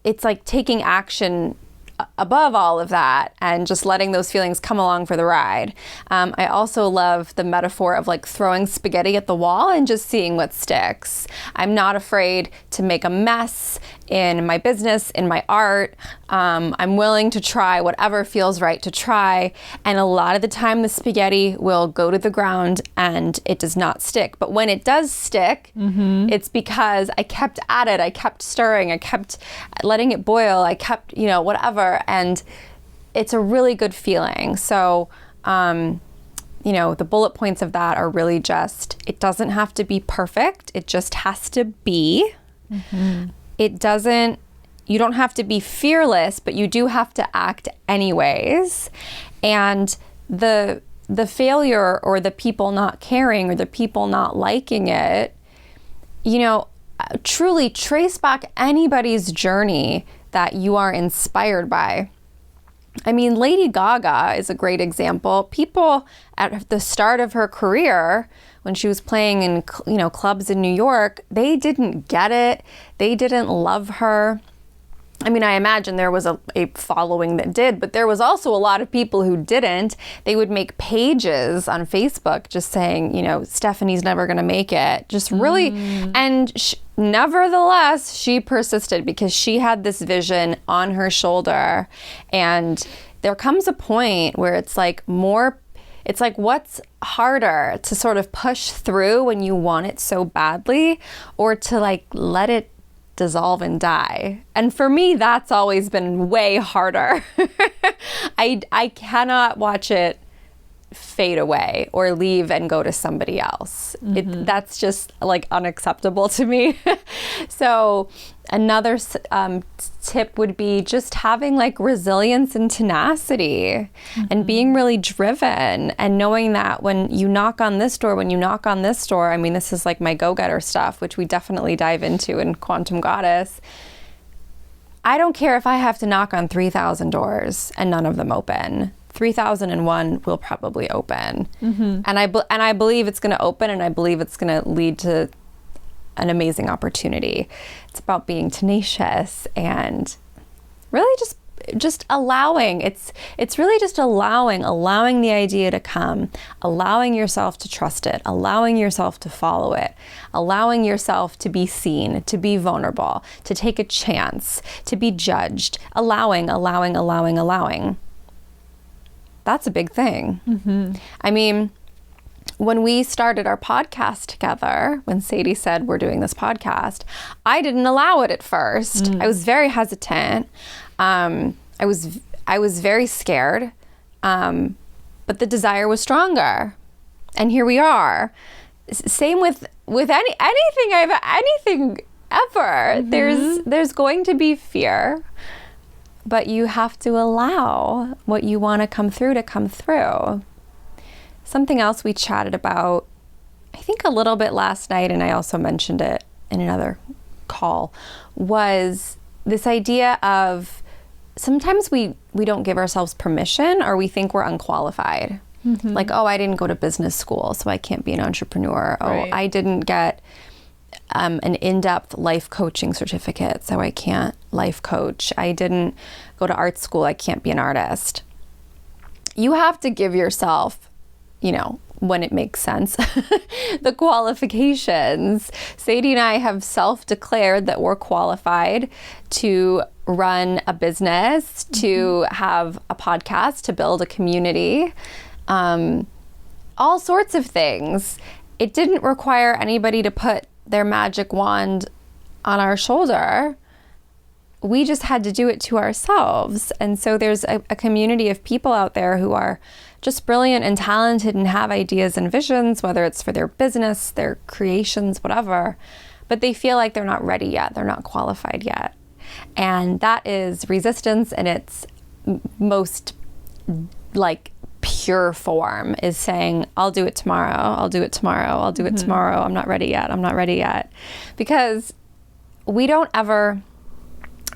it's like taking action above all of that and just letting those feelings come along for the ride. I also love the metaphor of like throwing spaghetti at the wall and just seeing what sticks. I'm not afraid to make a mess in my business, in my art. I'm willing to try whatever feels right to try. And a lot of the time the spaghetti will go to the ground and it does not stick. But when it does stick, it's because I kept at it. I kept stirring. I kept letting it boil. I kept, you know, whatever. And it's a really good feeling. So, you know, the bullet points of that are really just, it doesn't have to be perfect. It just has to be. It doesn't, you don't have to be fearless, but you do have to act anyways. And the failure or the people not caring or the people not liking it, you know, truly trace back anybody's journey that you are inspired by. I mean, Lady Gaga is a great example. People at the start of her career, when she was playing in, you know, clubs in New York, they didn't get it. They didn't love her. I mean, I imagine there was a following that did, but there was also a lot of people who didn't. They would make pages on Facebook just saying, you know, Stephanie's never going to make it. Just really, and nevertheless, she persisted because she had this vision on her shoulder. And there comes a point where it's like what's harder, to sort of push through when you want it so badly, or to like let it dissolve and die? And for me, that's always been way harder. I cannot watch it fade away or leave and go to somebody else. That's just like unacceptable to me. So another tip would be just having like resilience and tenacity and being really driven, and knowing that when you knock on this door, I mean, this is like my go-getter stuff, which we definitely dive into in Quantum Goddess. I don't care if I have to knock on 3,000 doors and none of them open. 3,001 will probably open. And I believe it's going to open, and I believe it's going to lead to an amazing opportunity. It's about being tenacious and really just allowing. It's really just allowing the idea to come, allowing yourself to trust it, allowing yourself to follow it, allowing yourself to be seen, to be vulnerable, to take a chance, to be judged, allowing. That's a big thing. I mean, when we started our podcast together, when Sadie said we're doing this podcast, I didn't allow it at first. I was very hesitant. I was very scared, but the desire was stronger, and here we are. Same with anything ever. There's going to be fear, but you have to allow what you want to come through. Something else we chatted about, I think a little bit last night, and I also mentioned it in another call, was this idea of sometimes we don't give ourselves permission, or we think we're unqualified. Like, oh, I didn't go to business school, so I can't be an entrepreneur. Right. Oh, I didn't get an in-depth life coaching certificate, so I can't life coach. I didn't go to art school, I can't be an artist. You have to give yourself, you know, when it makes sense, the qualifications. Sadie and I have self-declared that we're qualified to run a business, to have a podcast, to build a community, all sorts of things. It didn't require anybody to put their magic wand on our shoulder. We just had to do it to ourselves. And so there's a community of people out there who are just brilliant and talented and have ideas and visions, whether it's for their business, their creations, whatever, but they feel like they're not ready yet. They're not qualified yet. And that is resistance in its most like pure form, is saying, I'll do it tomorrow. I'll do it tomorrow. I'll do it tomorrow. I'm not ready yet. I'm not ready yet. Because we don't ever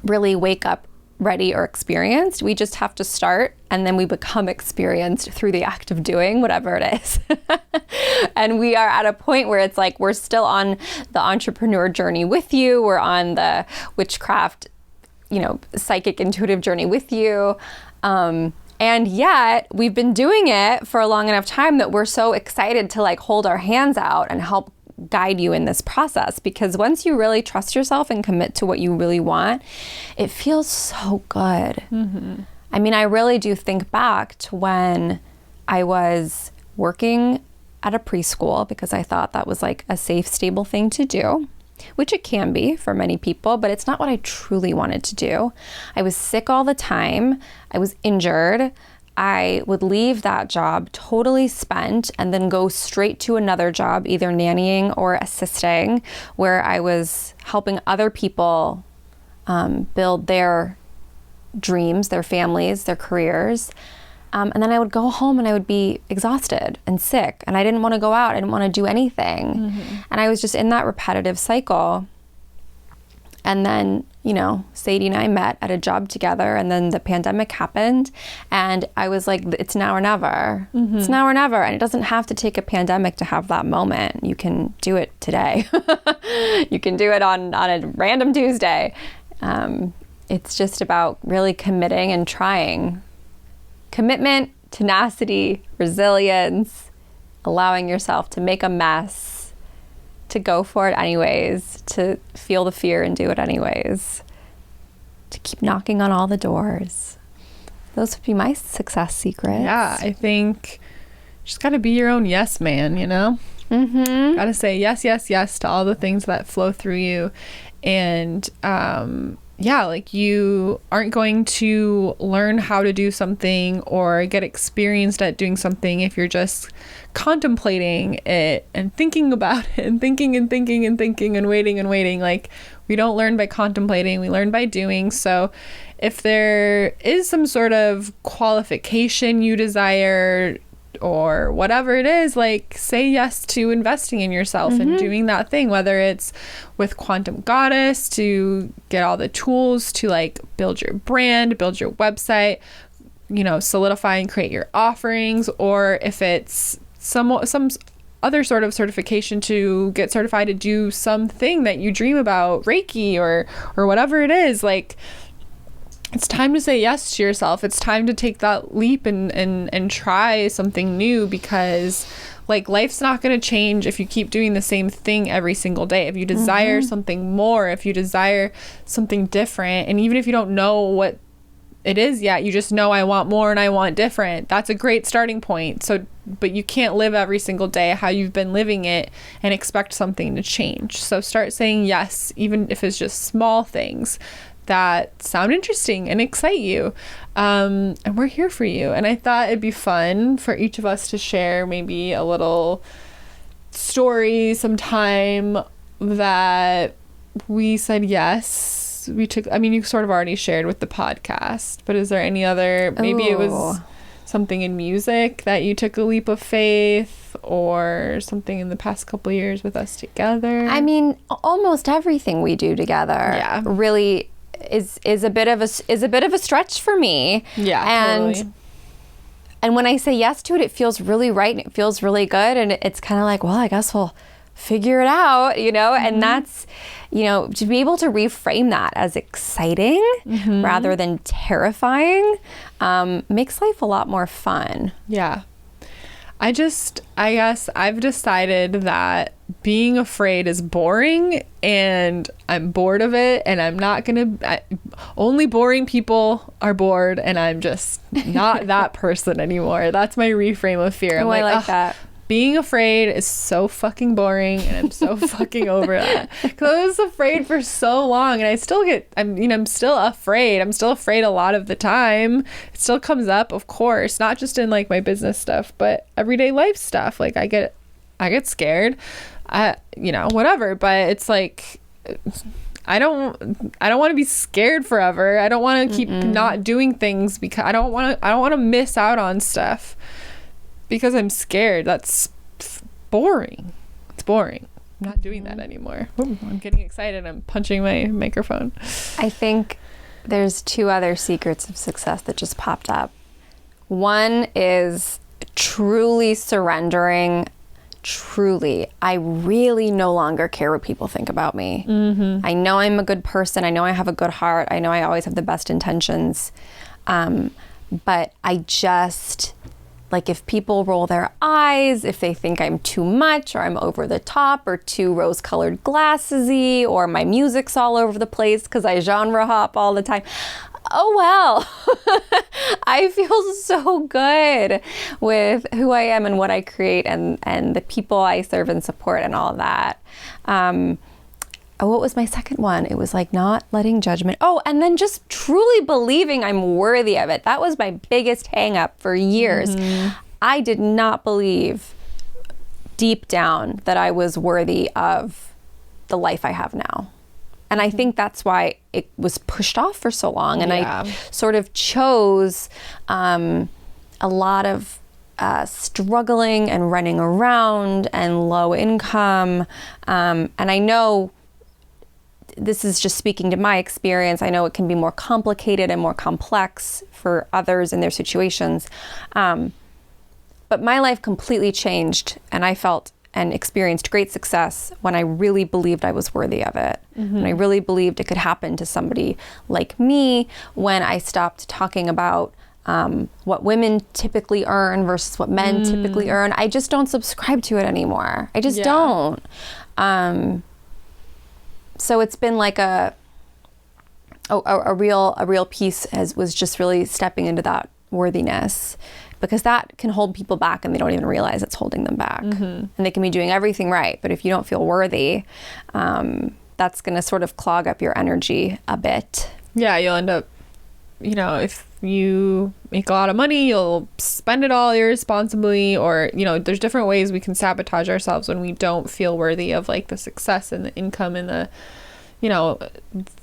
really wake up ready or experienced. We just have to start, and then we become experienced through the act of doing whatever it is. And we are at a point where it's like we're still on the entrepreneur journey with you. We're on the witchcraft, you know, psychic intuitive journey with you. And yet we've been doing it for a long enough time that we're so excited to like hold our hands out and help guide you in this process, because once you really trust yourself and commit to what you really want, it feels so good. I mean, I really do think back to when I was working at a preschool, because I thought that was like a safe, stable thing to do, which it can be for many people, but it's not what I truly wanted to do. I was sick all the time. I was injured. I would leave that job totally spent and then go straight to another job, either nannying or assisting, where I was helping other people build their dreams, their families, their careers. And then I would go home and I would be exhausted and sick, and I didn't want to go out. I didn't want to do anything. And I was just in that repetitive cycle. And then, you know, Sadie and I met at a job together, and then the pandemic happened, and I was like, it's now or never. It's now or never. And it doesn't have to take a pandemic to have that moment. You can do it today. You can do it on a random Tuesday. it's just about really committing and trying. Commitment, tenacity, resilience, allowing yourself to make a mess, to go for it anyways, to feel the fear and do it anyways, to keep knocking on all the doors. Those would be my success secrets. Yeah, I think you just got to be your own yes man, you know? Mm-hmm. Got to say yes, yes, yes to all the things that flow through you. And yeah, like you aren't going to learn how to do something or get experienced at doing something if you're just contemplating it and thinking about it and thinking and thinking and thinking and waiting and waiting. Like, we don't learn by contemplating, we learn by doing. So if there is some sort of qualification you desire or whatever it is, like, say yes to investing in yourself and doing that thing, whether it's with Quantum Goddess to get all the tools to like build your brand, build your website, you know, solidify and create your offerings, or if it's some other sort of certification to get certified to do something that you dream about, Reiki or whatever it is. Like, it's time to say yes to yourself. It's time to take that leap and try something new, because like, life's not going to change if you keep doing the same thing every single day. If you desire something more, if you desire something different, and even if you don't know what it is yet, you just know I want more and I want different. That's a great starting point. So, but you can't live every single day how you've been living it and expect something to change. So start saying yes, even if it's just small things that sound interesting and excite you. And we're here for you. And I thought it'd be fun for each of us to share maybe a little story sometime that we said yes. We took, I mean, you sort of already shared with the podcast, but is there any other, maybe it was something in music that you took a leap of faith, or something in the past couple of years with us together? I mean, almost everything we do together really is a bit of a stretch for me. Yeah, totally. And when I say yes to it, it feels really right and it feels really good, and it's kind of like, well, I guess we'll figure it out, you know. And that's, you know, to be able to reframe that as exciting rather than terrifying makes life a lot more fun. Yeah. I guess I've decided that being afraid is boring, and I'm bored of it, and I'm not gonna, only boring people are bored, and I'm just not that person anymore. That's my reframe of fear. I'm I like that. Being afraid is so fucking boring, and I'm so fucking over that. Because I was afraid for so long, and I'm still afraid. I'm still afraid a lot of the time. It still comes up, of course, not just in like my business stuff, but everyday life stuff. Like, I get scared, whatever. But it's like, I don't want to be scared forever. I don't want to keep not doing things because I don't want to miss out on stuff because I'm scared. That's boring. It's boring. I'm not doing that anymore. Ooh, I'm getting excited. I'm punching my microphone. I think there's two other secrets of success that just popped up. One is truly surrendering. Truly, I really no longer care what people think about me. I know I'm a good person. I know I have a good heart. I know I always have the best intentions. But I just, like, if people roll their eyes, if they think I'm too much or I'm over the top or too rose-colored glasses-y or my music's all over the place because I genre hop all the time, oh well. I feel so good with who I am and what I create and the people I serve and support and all that. What was my second one? It was like not letting judgment. Oh, and then just truly believing I'm worthy of it. That was my biggest hang up for years. I did not believe deep down that I was worthy of the life I have now. And I think that's why it was pushed off for so long. And I sort of chose a lot of struggling and running around and low income. And I know this is just speaking to my experience. I know it can be more complicated and more complex for others in their situations. But my life completely changed, and I felt and experienced great success when I really believed I was worthy of it. When I really believed it could happen to somebody like me, when I stopped talking about what women typically earn versus what men typically earn. I just don't subscribe to it anymore. I just don't. So it's been like a real piece was just really stepping into that worthiness, because that can hold people back and they don't even realize it's holding them back. And they can be doing everything right, but if you don't feel worthy, that's going to sort of clog up your energy a bit. Yeah, you'll end up, if you make a lot of money, you'll spend it all irresponsibly, or, there's different ways we can sabotage ourselves when we don't feel worthy of like the success and the income and the,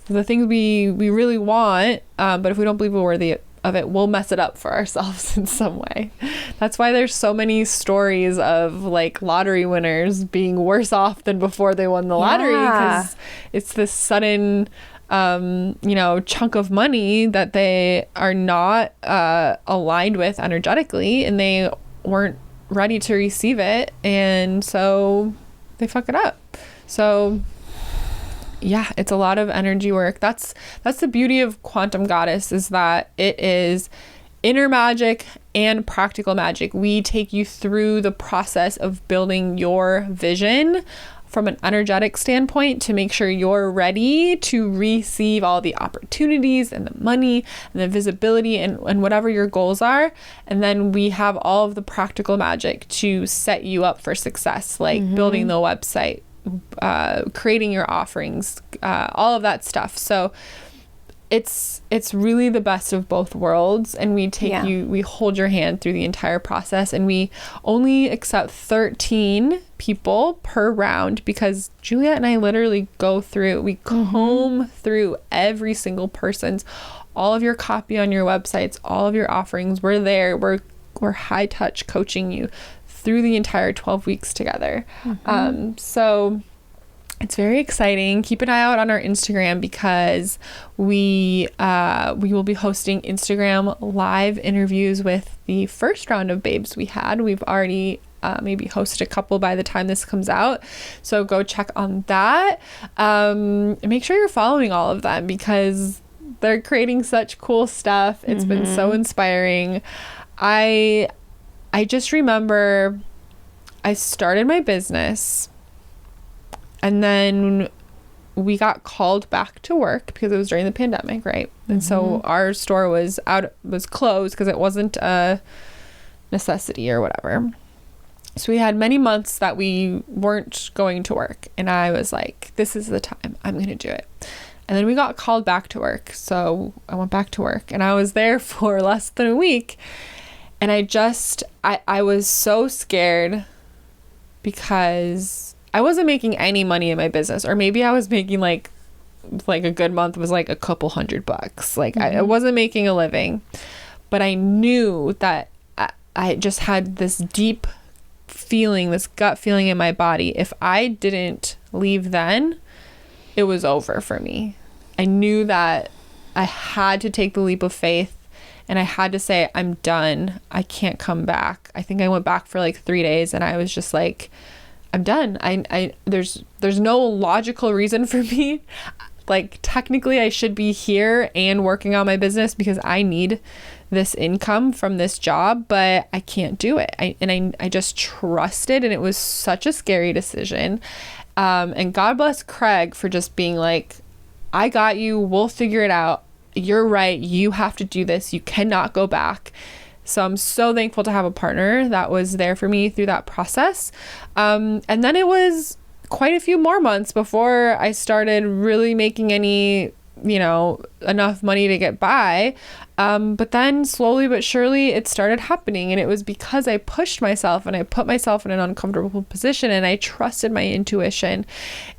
the things we really want. But if we don't believe we're worthy of it, we'll mess it up for ourselves in some way. That's why there's so many stories of like lottery winners being worse off than before they won the lottery, because it's this sudden chunk of money that they are not aligned with energetically, and they weren't ready to receive it, and so they fuck it up. So yeah, it's a lot of energy work. That's the beauty of Quantum Goddess, is that it is inner magic and practical magic. We take you through the process of building your vision from an energetic standpoint to make sure you're ready to receive all the opportunities and the money and the visibility and whatever your goals are. And then we have all of the practical magic to set you up for success, like building the website, creating your offerings, all of that stuff. So it's really the best of both worlds, and we take we hold your hand through the entire process, and we only accept 13 people per round, because Juliet and I literally comb through every single person's, all of your copy on your websites, all of your offerings. We're there. We're high touch coaching you through the entire 12 weeks together. So it's very exciting. Keep an eye out on our Instagram, because we will be hosting Instagram live interviews with the first round of babes we had. We've already maybe hosted a couple by the time this comes out, so go check on that. And make sure you're following all of them, because they're creating such cool stuff. It's been so inspiring. I just remember I started my business, and then we got called back to work because it was during the pandemic, right? And so our store was closed because it wasn't a necessity or whatever. So we had many months that we weren't going to work, and I was like, this is the time, I'm going to do it. And then we got called back to work. So I went back to work, and I was there for less than a week. And I was so scared, because I wasn't making any money in my business, or maybe I was making like a good month was like a couple $100. Like I wasn't making a living, but I knew that I just had this deep feeling, this gut feeling in my body. If I didn't leave then, it was over for me. I knew that I had to take the leap of faith, and I had to say, I'm done. I can't come back. I think I went back for like 3 days, and I was just like, I'm done. There's no logical reason for me. Like technically I should be here and working on my business because I need this income from this job, but I can't do it. I just trusted, and it was such a scary decision. And God bless Craig for just being like, I got you. We'll figure it out. You're right. You have to do this. You cannot go back. So I'm so thankful to have a partner that was there for me through that process. And then it was quite a few more months before I started really making any, enough money to get by. But then slowly but surely it started happening. And it was because I pushed myself and I put myself in an uncomfortable position, and I trusted my intuition.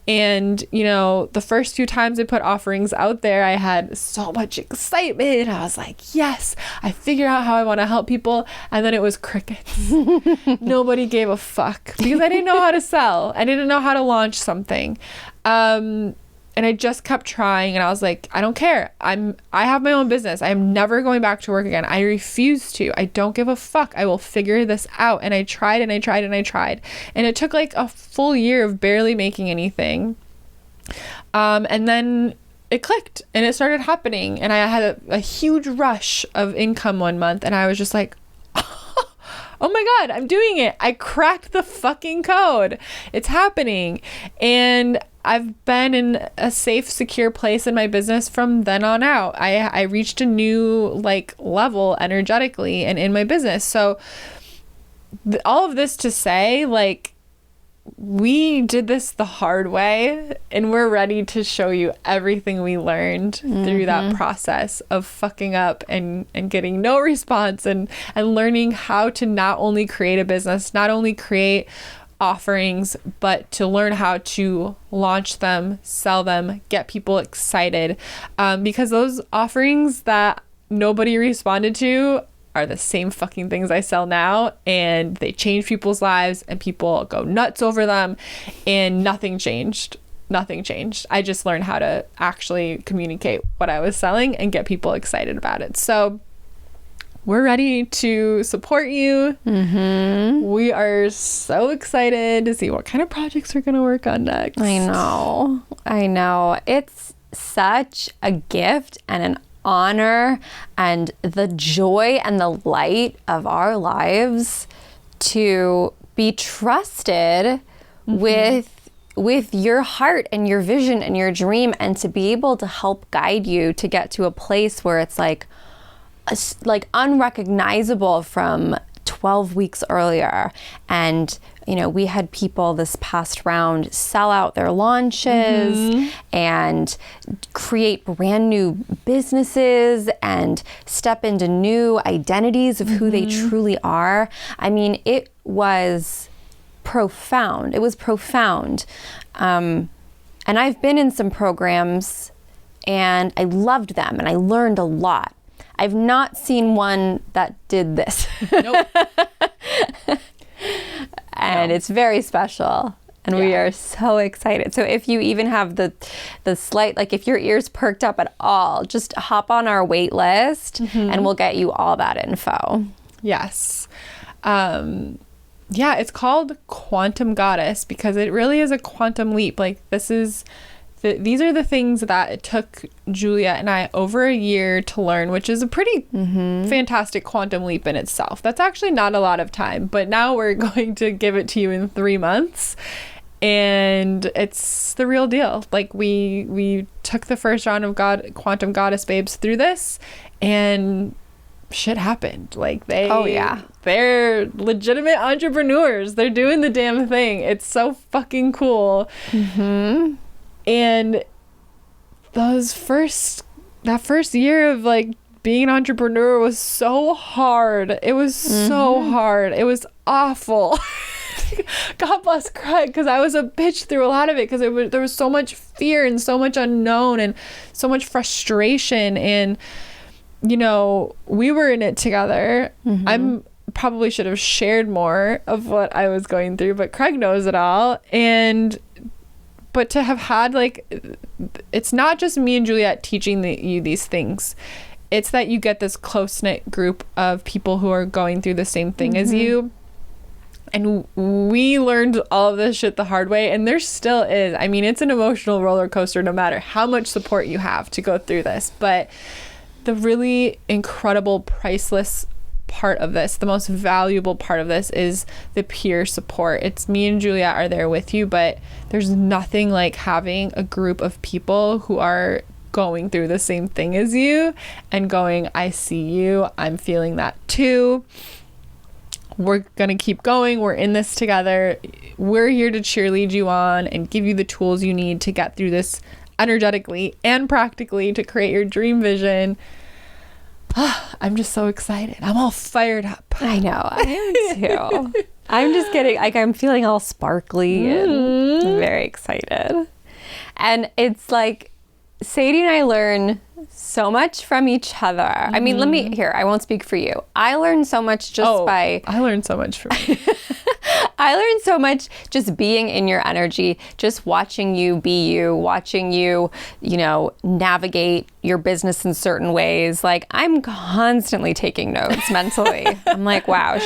And, the first few times I put offerings out there, I had so much excitement. I was like, yes, I figured out how I want to help people. And then it was crickets. Nobody gave a fuck, because I didn't know how to sell. I didn't know how to launch something. And I just kept trying, and I was like, I don't care. I have my own business. I am never going back to work again. I refuse to. I don't give a fuck. I will figure this out. And I tried and I tried and I tried. And it took like a full year of barely making anything. And then it clicked and it started happening. And I had a huge rush of income one month, and I was just like, oh my God, I'm doing it. I cracked the fucking code. It's happening. And I've been in a safe, secure place in my business from then on out. I reached a new like level energetically and in my business. So all of this to say, like, we did this the hard way, and we're ready to show you everything we learned through that process of fucking up and getting no response and learning how to not only create a business, not only create offerings, but to learn how to launch them, sell them, get people excited, because those offerings that nobody responded to are the same fucking things I sell now, and they change people's lives and people go nuts over them, and nothing changed. I just learned how to actually communicate what I was selling and get people excited about it. So we're ready to support you. We are so excited to see what kind of projects we're going to work on next. I know. It's such a gift and an honor and the joy and the light of our lives to be trusted with your heart and your vision and your dream, and to be able to help guide you to get to a place where it's like unrecognizable from 12 weeks earlier. And we had people this past round sell out their launches and create brand new businesses and step into new identities of who they truly are. I mean, it was profound. And I've been in some programs and I loved them and I learned a lot. I've not seen one that did this. Nope. And it's very special. And we are so excited. So if you even have the slight, like if your ears perked up at all, just hop on our wait list and we'll get you all that info. Yes. It's called Quantum Goddess because it really is a quantum leap. Like these are the things that it took Juliet and I over a year to learn, which is a pretty fantastic quantum leap in itself. That's actually not a lot of time, but now we're going to give it to you in 3 months. And it's the real deal. Like we took the first round of Quantum Goddess babes through this, and shit happened. Like they're legitimate entrepreneurs. They're doing the damn thing. It's so fucking cool. And that first year of like being an entrepreneur was so hard. It was so hard. It was awful. God bless Craig, because I was a bitch through a lot of it, because there was so much fear and so much unknown and so much frustration, and we were in it together. I probably should have shared more of what I was going through, but Craig knows it all. But to have had it's not just me and Juliet teaching you these things. It's that you get this close-knit group of people who are going through the same thing as you. And we learned all of this shit the hard way, and there still is. I mean, it's an emotional roller coaster no matter how much support you have to go through this. But the really incredible, priceless part of this, the most valuable part of this, is the peer support. It's me and Juliet are there with you, but there's nothing like having a group of people who are going through the same thing as you and going, I see you, I'm feeling that too. We're gonna keep going. We're in this together. We're here to cheerlead you on and give you the tools you need to get through this energetically and practically to create your dream vision. I'm just so excited. I'm all fired up. I know. I am too. I'm just getting, I'm feeling all sparkly and I'm very excited. And it's like, Sadie and I learn so much from each other. I mean, I won't speak for you. I learned so much I learned so much from you. I learned so much just being in your energy, just watching you be you, watching you, navigate your business in certain ways. Like, I'm constantly taking notes mentally. I'm like, wow.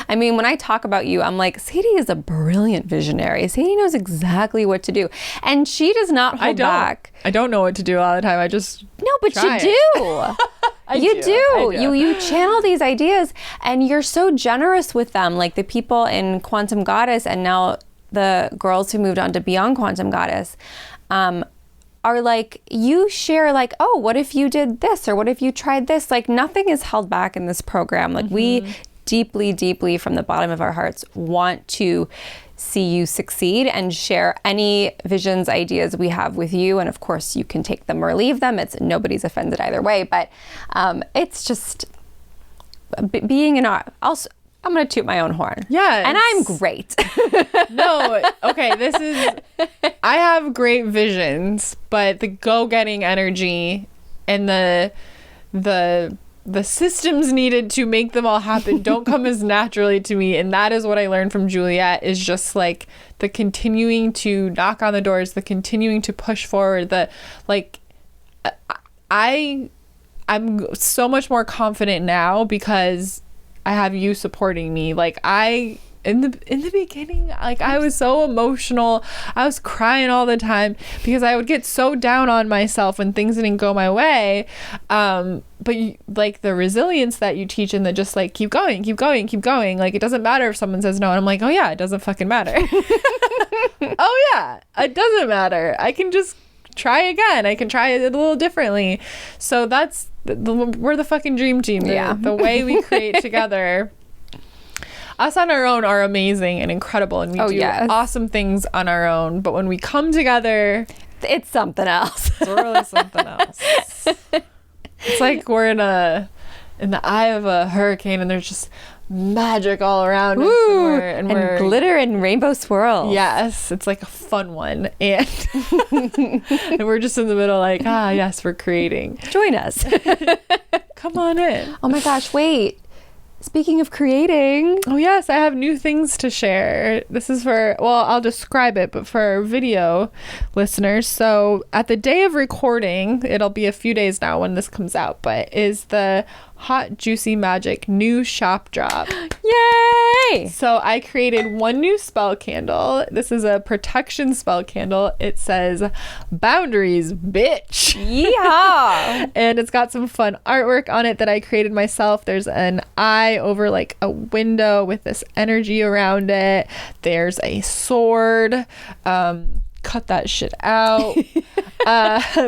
When I talk about you, I'm like, Sadie is a brilliant visionary. Sadie knows exactly what to do. And she does not hold back. I don't know what to do all the time. I just No, but you do. You do. You channel these ideas and you're so generous with them. Like the people in Quantum Goddess and now the girls who moved on to Beyond Quantum Goddess are like, you share like, oh, what if you did this? Or what if you tried this? Like nothing is held back in this program. Like we deeply, deeply from the bottom of our hearts want to see you succeed and share any visions, ideas we have with you. And of course you can take them or leave them. Nobody's offended either way, but it's just being I'm going to toot my own horn. Yeah. And I'm great. No. Okay. I have great visions, but the go-getting energy and the systems needed to make them all happen don't come as naturally to me. And that is what I learned from Juliet, is just like the continuing to knock on the doors, the continuing to push forward, I'm so much more confident now because I have you supporting me. Like in the beginning, like I was so emotional. I was crying all the time because I would get so down on myself when things didn't go my way. But like the resilience that you teach and the just like keep going. Like it doesn't matter if someone says no. And I'm like, oh yeah, it doesn't fucking matter. Oh yeah, it doesn't matter. I can just try again. I can try it a little differently. So that's we're the fucking dream team. The way we create together. Us on our own are amazing and incredible, and we do awesome things on our own. But when we come together, it's something else. It's really something else. It's like we're in the eye of a hurricane, and there's just magic all around us, and we're glitter and rainbow swirls. Yes, it's like a fun one, and and we're just in the middle, like yes, we're creating. Join us. Come on in. Oh my gosh! Wait. Speaking of creating. Oh, yes, I have new things to share. This is I'll describe it, but for our video listeners. So at the day of recording, it'll be a few days now when this comes out, but is the Hot Juicy Magic new shop drop. Yay! So I created one new spell candle. This is a protection spell candle. It says boundaries, bitch. Yeah. And it's got some fun artwork on it that I created myself. There's an eye over like a window with this energy around it. There's a sword. Cut that shit out.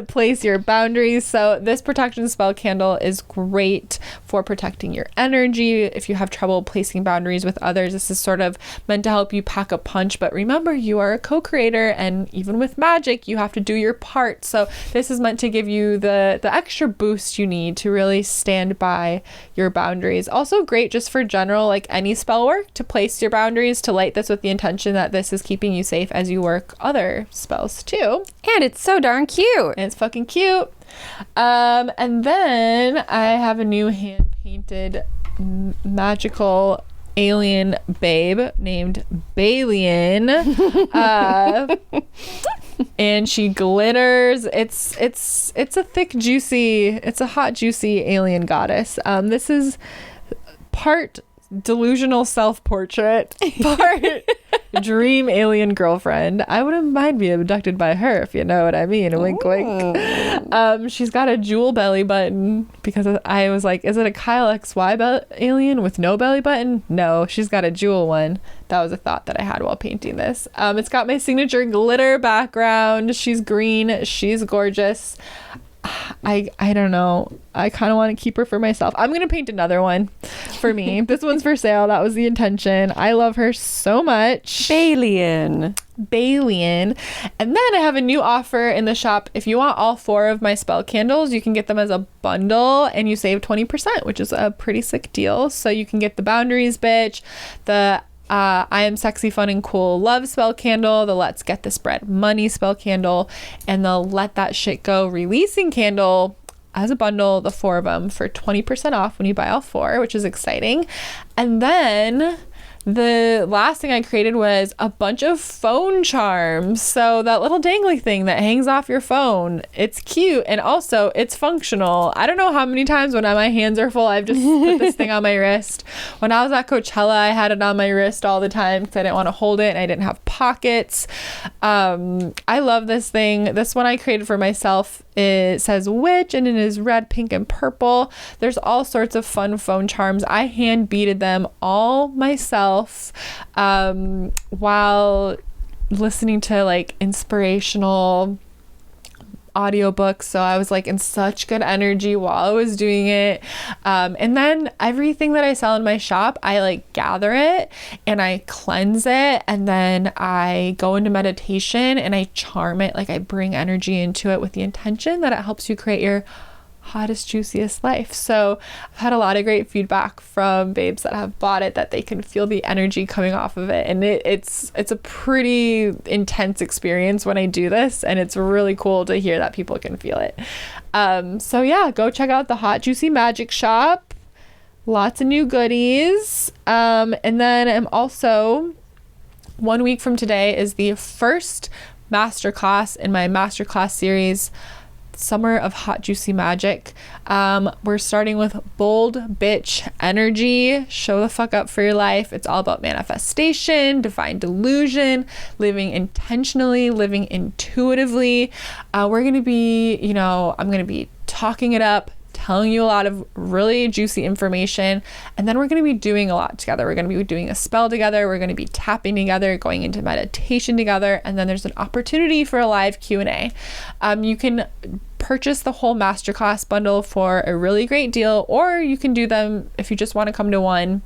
Place your boundaries. So this protection spell candle is great for protecting your energy. If you have trouble placing boundaries with others, this is sort of meant to help you pack a punch. But remember, you are a co-creator, and even with magic, you have to do your part. So this is meant to give you the extra boost you need to really stand by your boundaries. Also great just for general, like any spell work, to place your boundaries, to light this with the intention that this is keeping you safe as you work other spells too. And it's so darn cute. And it's fucking cute. And then I have a new hand-painted magical alien babe named Balian. And she glitters. It's a hot, juicy alien goddess. This is part delusional self-portrait, part dream alien girlfriend. I wouldn't mind being abducted by her, if you know what I mean. Wink, wink. She's got a jewel belly button because I was like, is it a Kyle XY alien with no belly button? No, she's got a jewel one. That was a thought that I had while painting this. It's got my signature glitter background. She's green. She's gorgeous. I don't know. I kind of want to keep her for myself. I'm going to paint another one for me. This one's for sale. That was the intention. I love her so much. Balian. And then I have a new offer in the shop. If you want all 4 of my spell candles, you can get them as a bundle and you save 20%, which is a pretty sick deal. So you can get the boundaries, bitch, the I am sexy, fun, and cool love spell candle, the let's get this bread money spell candle, and the let that shit go releasing candle as a bundle, the 4 of them for 20% off when you buy all 4, which is exciting. And then the last thing I created was a bunch of phone charms. So that little dangly thing that hangs off your phone, it's cute and also it's functional. I don't know how many times when my hands are full, I've just put this thing on my wrist. When I was at Coachella, I had it on my wrist all the time because I didn't want to hold it and I didn't have pockets. I love this thing. This one I created for myself. It says witch and it is red, pink, and purple. There's all sorts of fun phone charms. I hand beaded them all myself while listening to like inspirational audiobooks. So I was like in such good energy while I was doing it. And then everything that I sell in my shop, I like gather it and I cleanse it. And then I go into meditation and I charm it. Like I bring energy into it with the intention that it helps you create your hottest, juiciest life. So I've had a lot of great feedback from babes that have bought it, that they can feel the energy coming off of it. And it's a pretty intense experience when I do this, and it's really cool to hear that people can feel it. So yeah, go check out the Hot Juicy Magic Shop. Lots of new goodies. And then I'm also, 1 week from today is the first masterclass in my masterclass series, Summer of Hot Juicy Magic. We're starting with bold bitch energy. Show the fuck up for your life. It's all about manifestation, divine delusion, living intentionally, living intuitively. We're going to be, I'm going to be talking it up, telling you a lot of really juicy information, and then we're going to be doing a lot together. We're going to be doing a spell together, we're going to be tapping together, going into meditation together, and then there's an opportunity for a live Q&A. You can purchase the whole masterclass bundle for a really great deal, or you can do them if you just want to come to one.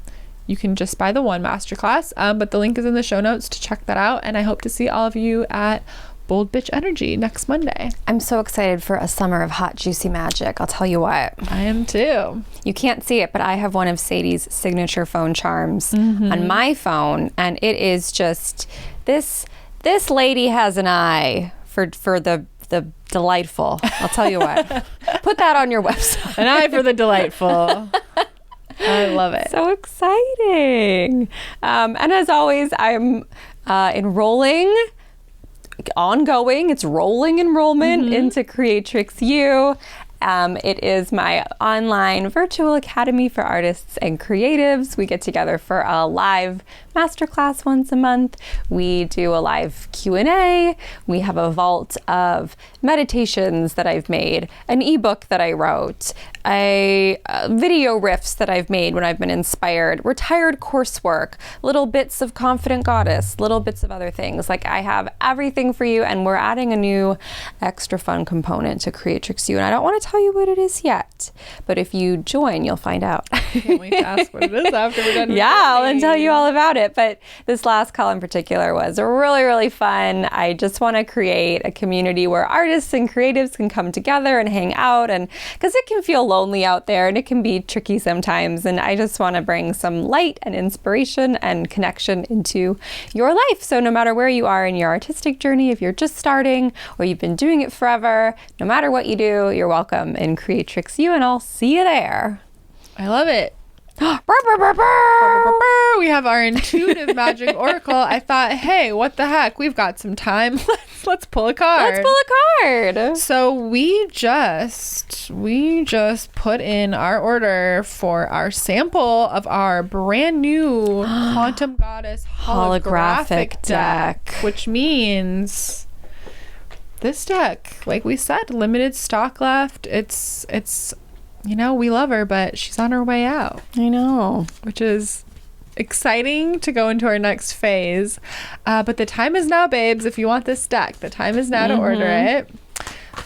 You can just buy the one masterclass, but the link is in the show notes to check that out, and I hope to see all of you at Bold Bitch Energy next Monday. I'm so excited for a summer of hot, juicy magic. I'll tell you what. I am too. You can't see it, but I have one of Sadie's signature phone charms on my phone, and it is just this lady has an eye for the delightful. I'll tell you what. Put that on your website. An eye for the delightful. I love it. So exciting. And as always, I'm enrolling. Ongoing, it's rolling enrollment into Creatrix U. It is my online virtual academy for artists and creatives. We get together for a live masterclass once a month. We do a live Q&A. We have a vault of meditations that I've made, an ebook that I wrote, a video riffs that I've made when I've been inspired, retired coursework, little bits of Confident Goddess, little bits of other things. Like, I have everything for you, and we're adding a new extra fun component to Creatrix U, and I don't want to tell you what it is yet, but if you join, you'll find out. Can't wait to ask what it is after we're done. Yeah, I'll tell you all about it. But this last call in particular was really, really fun. I just want to create a community where artists and creatives can come together and hang out, and because it can feel lonely out there and it can be tricky sometimes, and I just want to bring some light and inspiration and connection into your life. So no matter where you are in your artistic journey, if you're just starting or you've been doing it forever, no matter what you do, you're welcome in Creatrix U, and I'll see you there. I love it. Burr, burr, burr, burr. We have our intuitive magic oracle. I thought, hey, what the heck? We've got some time. Let's pull a card. Let's pull a card. So we just put in our order for our sample of our brand new Quantum Goddess holographic deck, which means this deck, like we said, limited stock left. It's we love her, but she's on her way out. I know. Which is exciting to go into our next phase. But the time is now, babes. If you want this deck, the time is now to order it.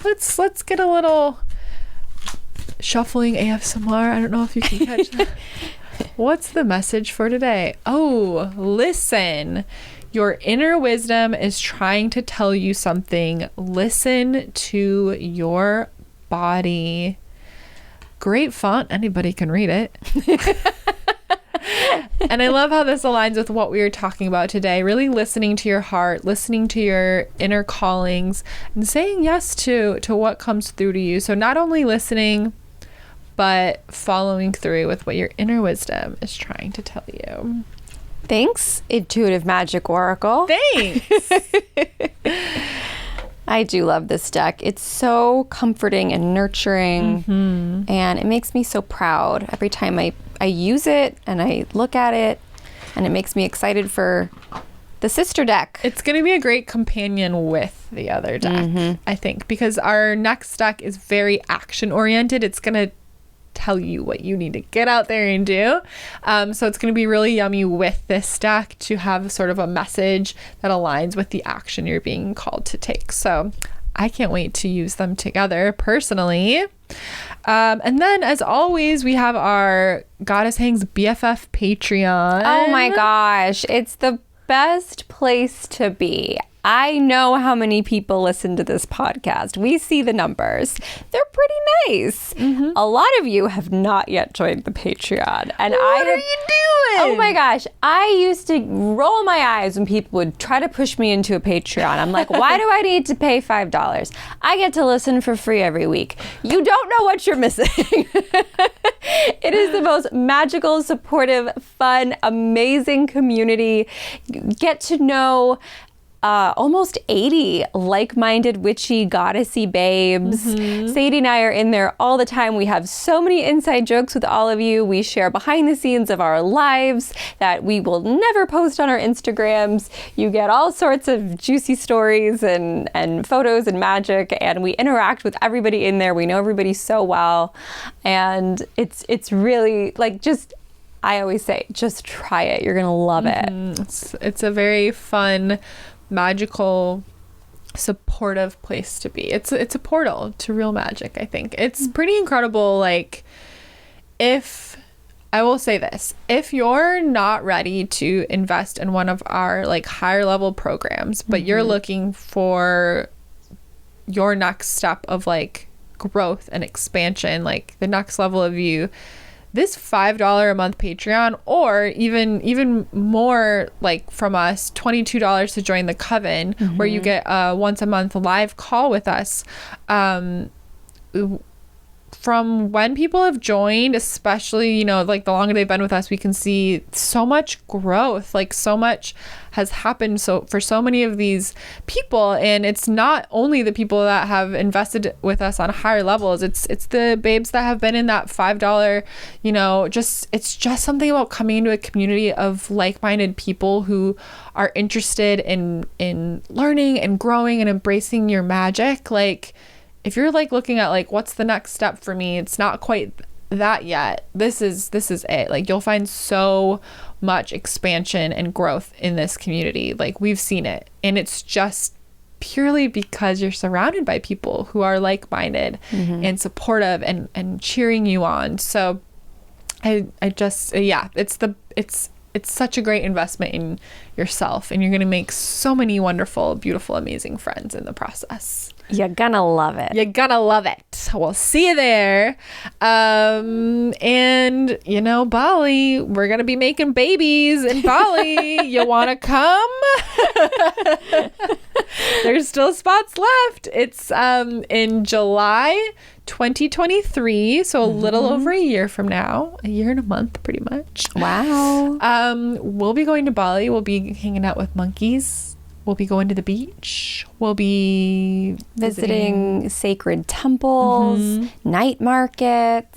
Let's get a little shuffling ASMR. I don't know if you can catch that. What's the message for today? Oh, listen. Your inner wisdom is trying to tell you something. Listen to your body. Great font. Anybody can read it. And I love how this aligns with what we were talking about today. Really listening to your heart, listening to your inner callings, and saying yes to what comes through to you. So not only listening, but following through with what your inner wisdom is trying to tell you. Thanks, Intuitive Magic Oracle. Thanks. I do love this deck. It's so comforting and nurturing, and it makes me so proud every time I use it and I look at it, and it makes me excited for the sister deck. It's going to be a great companion with the other deck, I think, because our next deck is very action oriented. It's going to tell you what you need to get out there and do. So it's going to be really yummy with this deck to have sort of a message that aligns with the action you're being called to take. So I can't wait to use them together personally. And then, as always, we have our Goddess Hangs BFF Patreon. Oh my gosh, it's the best place to be. I know how many people listen to this podcast. We see the numbers. They're pretty nice. A lot of you have not yet joined the Patreon. And what are you doing? Oh my gosh. I used to roll my eyes when people would try to push me into a Patreon. I'm like, why do I need to pay $5? I get to listen for free every week. You don't know what you're missing. It is the most magical, supportive, fun, amazing community. Get to know almost 80 like-minded, witchy, goddessy babes. Sadie and I are in there all the time. We have so many inside jokes with all of you. We share behind the scenes of our lives that we will never post on our Instagrams. You get all sorts of juicy stories and photos and magic, and we interact with everybody in there. We know everybody so well, and it's really like, just, I always say, just try it. You're gonna love it. It's a very fun, magical, supportive place to be. It's a portal to real magic, I think. It's pretty incredible. Like, if I will say this, if you're not ready to invest in one of our like higher level programs, but you're looking for your next step of like growth and expansion, like the next level of you, this $5 a month Patreon, or even more, like from us, $22 to join the Coven, where you get a once a month live call with us. From when people have joined, especially, you know, like the longer they've been with us, we can see so much growth, like so much has happened for so many of these people. And it's not only the people that have invested with us on higher levels, it's the babes that have been in that $5, you know, it's just something about coming into a community of like-minded people who are interested in learning and growing and embracing your magic. Like, if you're like looking at like, what's the next step for me? It's not quite that yet. This is it. Like, you'll find so much expansion and growth in this community. Like, we've seen it, and it's just purely because you're surrounded by people who are like-minded and supportive and cheering you on. So I just, it's such a great investment in yourself, and you're going to make so many wonderful, beautiful, amazing friends in the process. You're gonna love it. You're gonna love it. We'll see you there. And, you know, Bali, we're going to be making babies in Bali. You want to come? There's still spots left. It's in July 2023, so a little over a year from now, a year and a month pretty much. Wow. We'll be going to Bali. We'll be hanging out with monkeys. We'll be going to the beach. We'll be visiting sacred temples, night markets,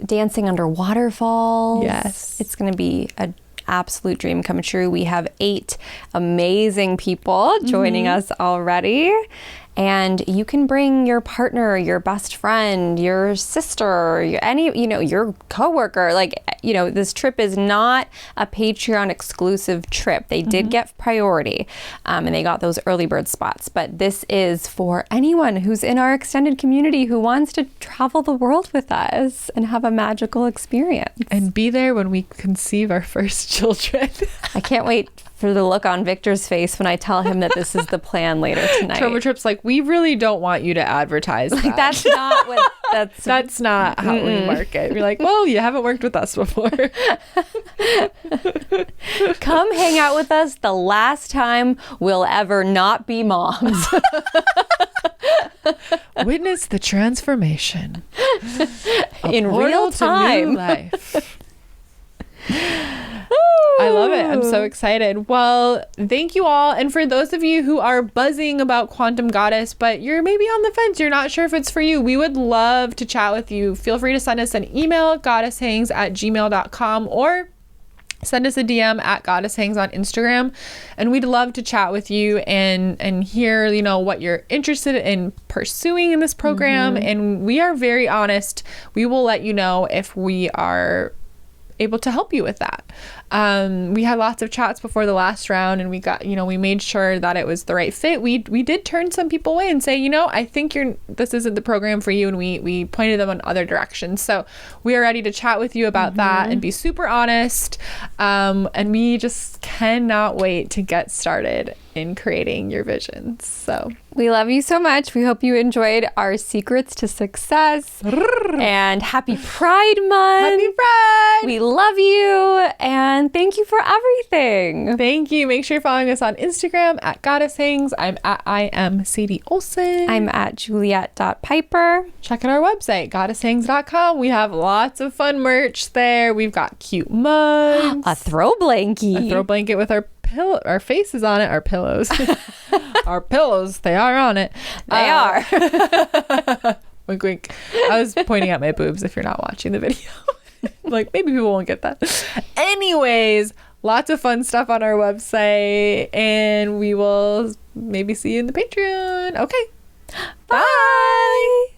dancing under waterfalls. Yes. It's going to be an absolute dream come true. We have 8 amazing people joining us already. And you can bring your partner, your best friend, your sister, your coworker. Like, you know, this trip is not a Patreon exclusive trip. They did get priority, and they got those early bird spots. But this is for anyone who's in our extended community who wants to travel the world with us and have a magical experience. And be there when we conceive our first children. I can't wait for the look on Victor's face when I tell him that this is the plan later tonight. Trevor Tripp's like, we really don't want you to advertise that. That's not what that's not how we market. We're like, well, you haven't worked with us before. Come hang out with us the last time we'll ever not be moms. Witness the transformation in real time. To new life. I love it. I'm so excited. Well, thank you all. And for those of you who are buzzing about Quantum Goddess, but you're maybe on the fence, you're not sure if it's for you, we would love to chat with you. Feel free to send us an email, goddesshangs@gmail.com, or send us a DM at goddesshangs on Instagram, and we'd love to chat with you and hear, you know, what you're interested in pursuing in this program. And we are very honest. We will let you know if we are able to help you with that. We had lots of chats before the last round, and we got, you know, we made sure that it was the right fit. We did turn some people away and say, you know, I think this isn't the program for you, and we pointed them in other directions. So we are ready to chat with you about that and be super honest. And we just cannot wait to get started in creating your visions. So we love you so much. We hope you enjoyed our secrets to success. And happy Pride Month. Happy Pride. We love you. And thank you for everything. Thank you. Make sure you're following us on Instagram at goddesshangs. I'm at Sadie Olson. I'm at juliet.piper. Check out our website, goddesshangs.com. We have lots of fun merch there. We've got cute mugs. A throw blankie. A throw blanket with our faces on it, our pillows. Our pillows, they are on it. They are. Wink, wink. I was pointing at my boobs if you're not watching the video. Like, maybe people won't get that. Anyways, lots of fun stuff on our website, and we will maybe see you in the Patreon. Okay. Bye.